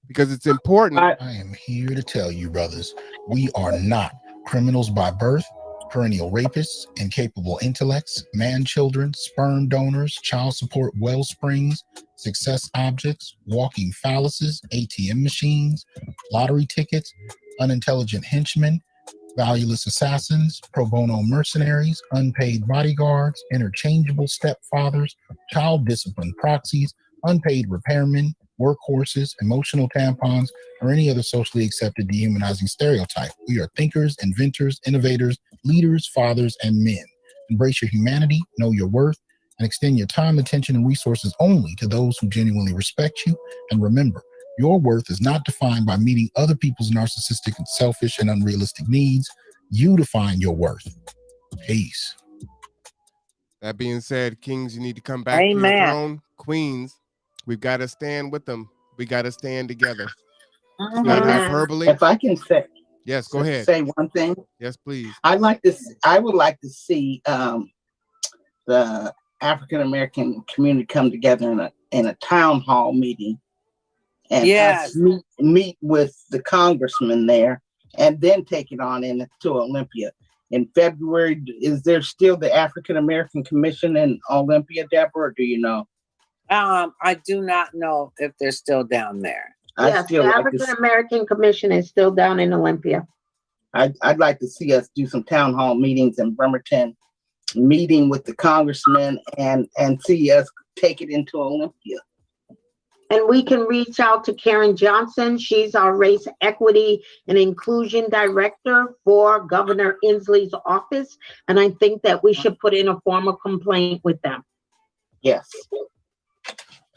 because it's important. I am here to tell you, brothers, we are not criminals by birth, perennial rapists, incapable intellects, man-children, sperm donors, child support wellsprings, success objects, walking phalluses, ATM machines, lottery tickets, unintelligent henchmen, valueless assassins, pro bono mercenaries, unpaid bodyguards, interchangeable stepfathers, child discipline proxies, unpaid repairmen, workhorses, emotional tampons, or any other socially accepted dehumanizing stereotype. We are thinkers, inventors, innovators, leaders, fathers, and men. Embrace your humanity, know your worth, and extend your time, attention, and resources only to those who genuinely respect you. And remember, your worth is not defined by meeting other people's narcissistic and selfish and unrealistic needs. You define your worth. Peace. That being said, kings, you need to come back to your throne. Queens, we've got to stand with them. We got to stand together. It's not hyperbole. If I can say, yes, go ahead. Say one thing. Yes, please. I would like to see the African American community come together in a town hall meeting, and us meet with the congressman there, and then take it on into Olympia. In February, is there still the African American Commission in Olympia, Deborah, or do you know? I do not know if they're still down there. Yes, the African American Commission is still down in Olympia. I'd like to see us do some town hall meetings in Bremerton, meeting with the congressman, and see us take it into Olympia. And we can reach out to Karen Johnson. She's our Race Equity and Inclusion Director for Governor Inslee's office. And I think that we should put in a formal complaint with them. Yes.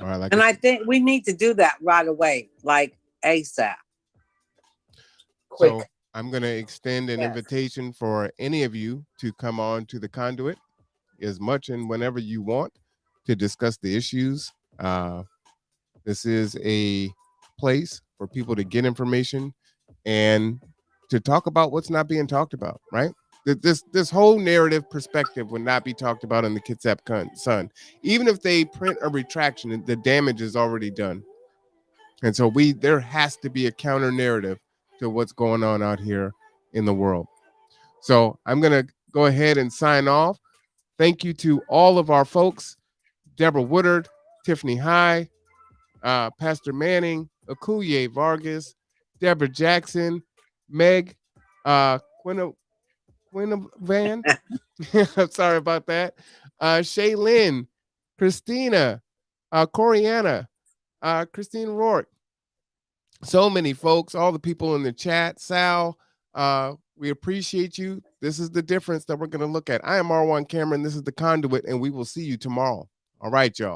All right, and I think we need to do that right away, like ASAP. Quick. So I'm going to extend an invitation for any of you to come on to the Conduit as much and whenever you want to discuss the issues. This is a place for people to get information and to talk about what's not being talked about, right? This whole narrative perspective would not be talked about in the Kitsap Sun. Even if they print a retraction, the damage is already done. And so there has to be a counter narrative to what's going on out here in the world. So I'm going to go ahead and sign off. Thank you to all of our folks, Deborah Woodard, Tiffany High, Pastor Manning, Akuye Vargas, Deborah Jackson, Meg, Quinn Van. I'm sorry about that. Shaylin, Christina, Coriana, Christine Rourke. So many folks, all the people in the chat. Sal, we appreciate you. This is the difference that we're going to look at. I am R1 Cameron. This is the Conduit, and we will see you tomorrow. All right, y'all.